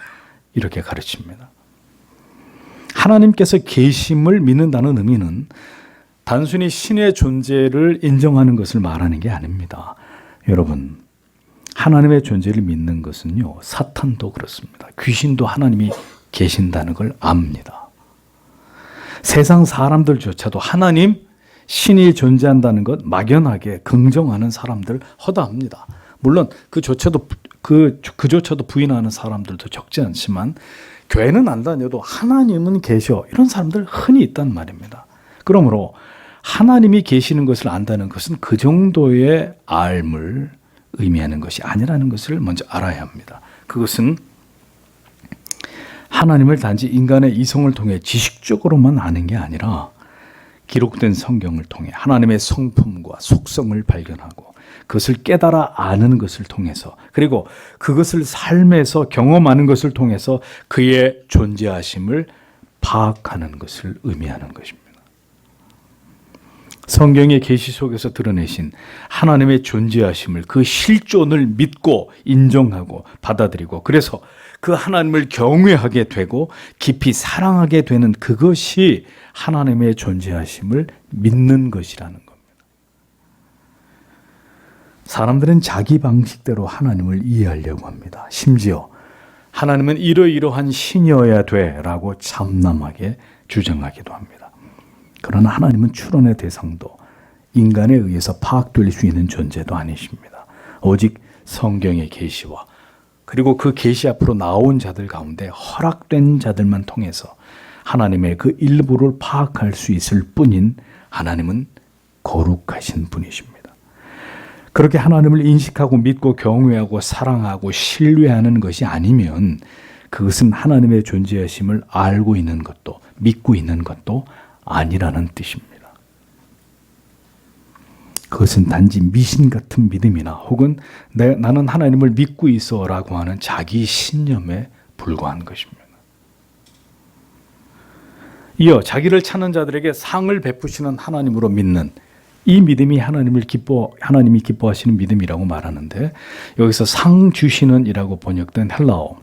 이렇게 가르칩니다. 하나님께서 계심을 믿는다는 의미는 단순히 신의 존재를 인정하는 것을 말하는 게 아닙니다. 여러분, 하나님의 존재를 믿는 것은요, 사탄도 그렇습니다. 귀신도 하나님이 계신다는 걸 압니다. 세상 사람들조차도 하나님, 신이 존재한다는 것 막연하게 긍정하는 사람들 허다합니다. 물론 그조차도 부인하는 사람들도 적지 않지만 교회는 안 다녀도 하나님은 계셔, 이런 사람들 흔히 있단 말입니다. 그러므로 하나님이 계시는 것을 안다는 것은 그 정도의 알을 의미하는 것이 아니라는 것을 먼저 알아야 합니다. 그것은 하나님을 단지 인간의 이성을 통해 지식적으로만 아는 게 아니라 기록된 성경을 통해 하나님의 성품과 속성을 발견하고 그것을 깨달아 아는 것을 통해서, 그리고 그것을 삶에서 경험하는 것을 통해서 그의 존재하심을 파악하는 것을 의미하는 것입니다. 성경의 계시 속에서 드러내신 하나님의 존재하심을, 그 실존을 믿고 인정하고 받아들이고, 그래서 그 하나님을 경외하게 되고 깊이 사랑하게 되는 그것이 하나님의 존재하심을 믿는 것이라는 겁니다. 사람들은 자기 방식대로 하나님을 이해하려고 합니다. 심지어 하나님은 이러이러한 신이어야 돼라고 참남하게 주장하기도 합니다. 그러나 하나님은 추론의 대상도 인간에 의해서 파악될 수 있는 존재도 아니십니다. 오직 성경의 계시와 그리고 그 계시 앞으로 나온 자들 가운데 허락된 자들만 통해서 하나님의 그 일부를 파악할 수 있을 뿐인 하나님은 거룩하신 분이십니다. 그렇게 하나님을 인식하고 믿고 경외하고 사랑하고 신뢰하는 것이 아니면 그것은 하나님의 존재하심을 알고 있는 것도 믿고 있는 것도 아니라는 뜻입니다. 그것은 단지 미신 같은 믿음이나 혹은 나는 하나님을 믿고 있어 라고 하는 자기 신념에 불과한 것입니다. 이어 자기를 찾는 자들에게 상을 베푸시는 하나님으로 믿는 이 믿음이 하나님이 기뻐하시는 믿음이라고 말하는데, 여기서 상 주시는 이라고 번역된 헬라어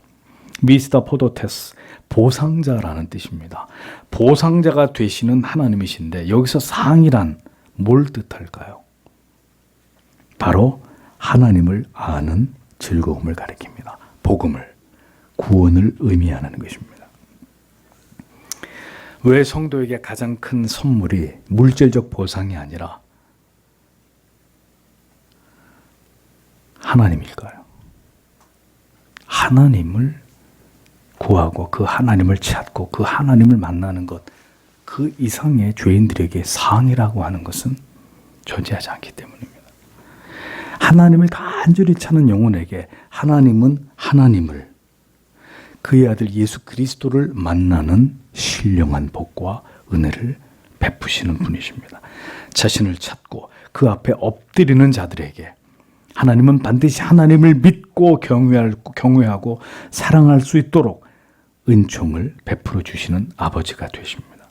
미스터 포도테스, 보상자라는 뜻입니다. 보상자가 되시는 하나님이신데 여기서 상이란 뭘 뜻할까요? 바로 하나님을 아는 즐거움을 가리킵니다. 복음을, 구원을 의미하는 것입니다. 왜 성도에게 가장 큰 선물이 물질적 보상이 아니라 하나님일까요? 하나님을 구하고 그 하나님을 찾고 그 하나님을 만나는 것, 그 이상의 죄인들에게 상이라고 하는 것은 존재하지 않기 때문입니다. 하나님을 간절히 찾는 영혼에게 하나님은 하나님을, 그의 아들 예수 그리스도를 만나는 신령한 복과 은혜를 베푸시는 분이십니다. 자신을 찾고 그 앞에 엎드리는 자들에게 하나님은 반드시 하나님을 믿고 경외하고 사랑할 수 있도록 은총을 베풀어 주시는 아버지가 되십니다.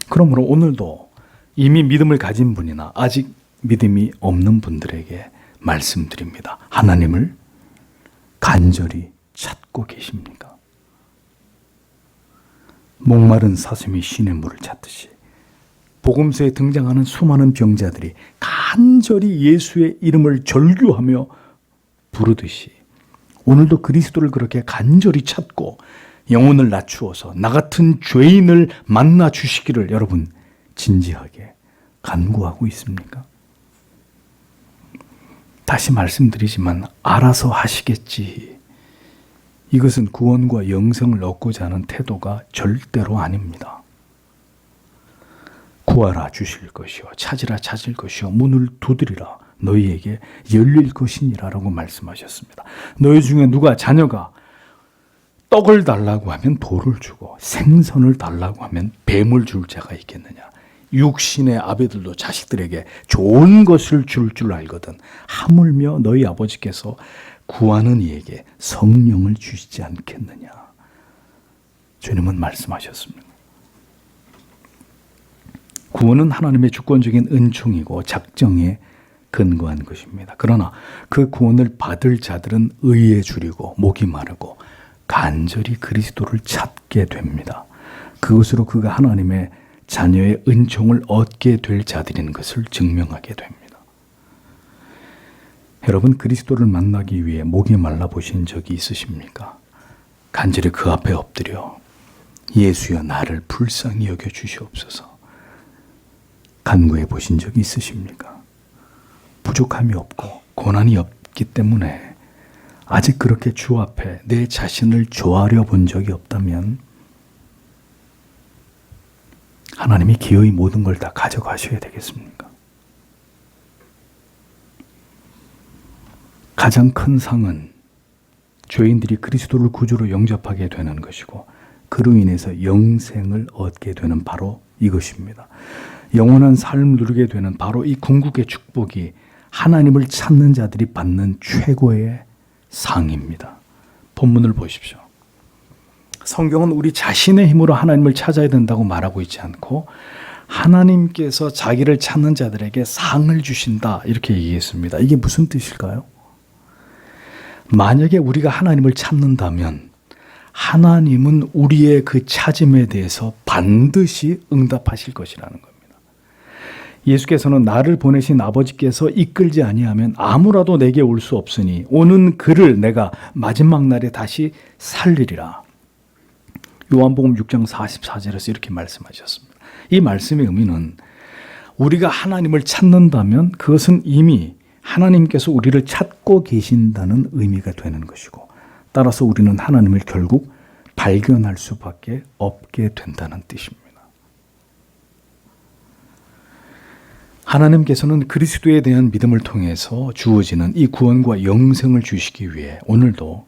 그러므로 오늘도 이미 믿음을 가진 분이나 아직 믿음이 없는 분들에게 말씀드립니다. 하나님을 간절히 찾고 계십니까? 목마른 사슴이 신의 물을 찾듯이 복음서에 등장하는 수많은 병자들이 간절히 예수의 이름을 절규하며 부르듯이 오늘도 그리스도를 그렇게 간절히 찾고 영혼을 낮추어서 나 같은 죄인을 만나 주시기를 여러분 진지하게 간구하고 있습니까? 다시 말씀드리지만 알아서 하시겠지. 이것은 구원과 영생을 얻고자 하는 태도가 절대로 아닙니다. 구하라 주실 것이요 찾으라 찾을 것이요 문을 두드리라 너희에게 열릴 것이니라 라고 말씀하셨습니다. 너희 중에 누가 자녀가 떡을 달라고 하면 돌을 주고 생선을 달라고 하면 뱀을 줄 자가 있겠느냐. 육신의 아베들도 자식들에게 좋은 것을 줄 알거든 하물며 너희 아버지께서 구하는 이에게 성령을 주시지 않겠느냐. 주님은 말씀하셨습니다. 구원은 하나님의 주권적인 은총이고 작정에 근거한 것입니다. 그러나 그 구원을 받을 자들은 의에 줄이고 목이 마르고 간절히 그리스도를 찾게 됩니다. 그것으로 그가 하나님의 자녀의 은총을 얻게 될 자들인 것을 증명하게 됩니다. 여러분 그리스도를 만나기 위해 목이 말라 보신 적이 있으십니까? 간절히 그 앞에 엎드려 예수여 나를 불쌍히 여겨 주시옵소서 간구해 보신 적이 있으십니까? 부족함이 없고 고난이 없기 때문에 아직 그렇게 주 앞에 내 자신을 조아려 본 적이 없다면 하나님이 기어이 모든 걸 다 가져가셔야 되겠습니까? 가장 큰 상은 죄인들이 그리스도를 구주로 영접하게 되는 것이고 그로 인해서 영생을 얻게 되는 바로 이것입니다. 영원한 삶을 누리게 되는 바로 이 궁극의 축복이 하나님을 찾는 자들이 받는 최고의 상입니다. 본문을 보십시오. 성경은 우리 자신의 힘으로 하나님을 찾아야 된다고 말하고 있지 않고 하나님께서 자기를 찾는 자들에게 상을 주신다 이렇게 얘기했습니다. 이게 무슨 뜻일까요? 만약에 우리가 하나님을 찾는다면 하나님은 우리의 그 찾음에 대해서 반드시 응답하실 것이라는 겁니다. 예수께서는 나를 보내신 아버지께서 이끌지 아니하면 아무라도 내게 올 수 없으니 오는 그를 내가 마지막 날에 다시 살리리라. 요한복음 6장 44절에서 이렇게 말씀하셨습니다. 이 말씀의 의미는 우리가 하나님을 찾는다면 그것은 이미 하나님께서 우리를 찾고 계신다는 의미가 되는 것이고 따라서 우리는 하나님을 결국 발견할 수밖에 없게 된다는 뜻입니다. 하나님께서는 그리스도에 대한 믿음을 통해서 주어지는 이 구원과 영생을 주시기 위해 오늘도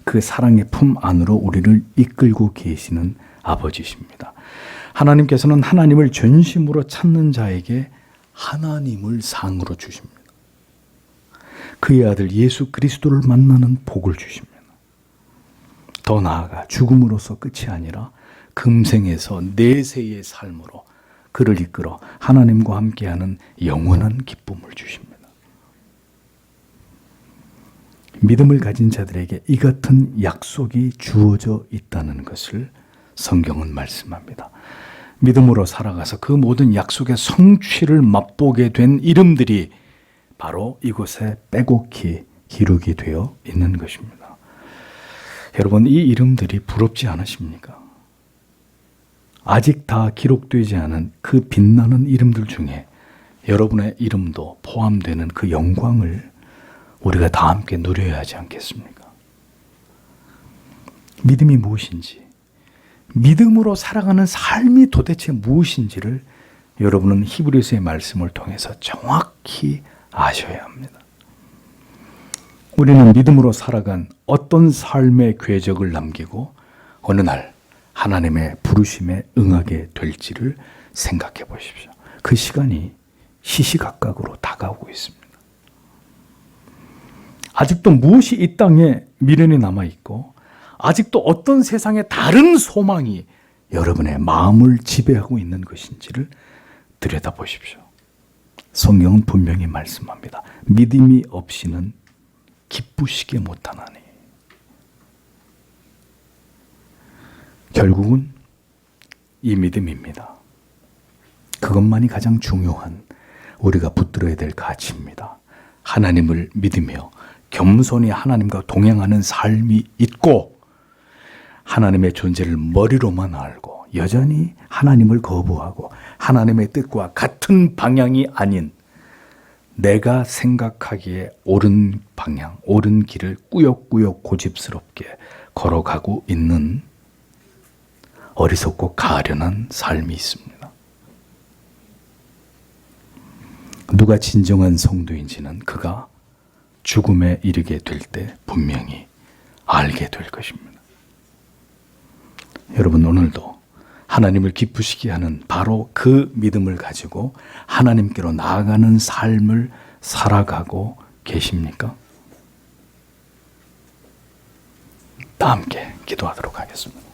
그 사랑의 품 안으로 우리를 이끌고 계시는 아버지십니다. 하나님께서는 하나님을 전심으로 찾는 자에게 하나님을 상으로 주십니다. 그의 아들 예수 그리스도를 만나는 복을 주십니다. 더 나아가 죽음으로서 끝이 아니라 금생에서 내세의 삶으로 그를 이끌어 하나님과 함께하는 영원한 기쁨을 주십니다. 믿음을 가진 자들에게 이 같은 약속이 주어져 있다는 것을 성경은 말씀합니다. 믿음으로 살아가서 그 모든 약속의 성취를 맛보게 된 이름들이 바로 이곳에 빼곡히 기록이 되어 있는 것입니다. 여러분 이 이름들이 부럽지 않으십니까? 아직 다 기록되지 않은 그 빛나는 이름들 중에 여러분의 이름도 포함되는 그 영광을 우리가 다 함께 누려야 하지 않겠습니까? 믿음이 무엇인지, 믿음으로 살아가는 삶이 도대체 무엇인지를 여러분은 히브리서의 말씀을 통해서 정확히 아셔야 합니다. 우리는 믿음으로 살아간 어떤 삶의 궤적을 남기고 어느 날 하나님의 부르심에 응하게 될지를 생각해 보십시오. 그 시간이 시시각각으로 다가오고 있습니다. 아직도 무엇이 이 땅에 미련이 남아있고 아직도 어떤 세상의 다른 소망이 여러분의 마음을 지배하고 있는 것인지를 들여다보십시오. 성경은 분명히 말씀합니다. 믿음이 없이는 기쁘시게 못하나니. 결국은 이 믿음입니다. 그것만이 가장 중요한 우리가 붙들어야 될 가치입니다. 하나님을 믿으며 겸손히 하나님과 동행하는 삶이 있고 하나님의 존재를 머리로만 알고 여전히 하나님을 거부하고 하나님의 뜻과 같은 방향이 아닌 내가 생각하기에 옳은 방향, 옳은 길을 꾸역꾸역 고집스럽게 걸어가고 있는 어리석고 가련한 삶이 있습니다. 누가 진정한 성도인지는 그가 죽음에 이르게 될 때 분명히 알게 될 것입니다. 여러분, 오늘도 하나님을 기쁘시게 하는 바로 그 믿음을 가지고 하나님께로 나아가는 삶을 살아가고 계십니까? 다 함께 기도하도록 하겠습니다.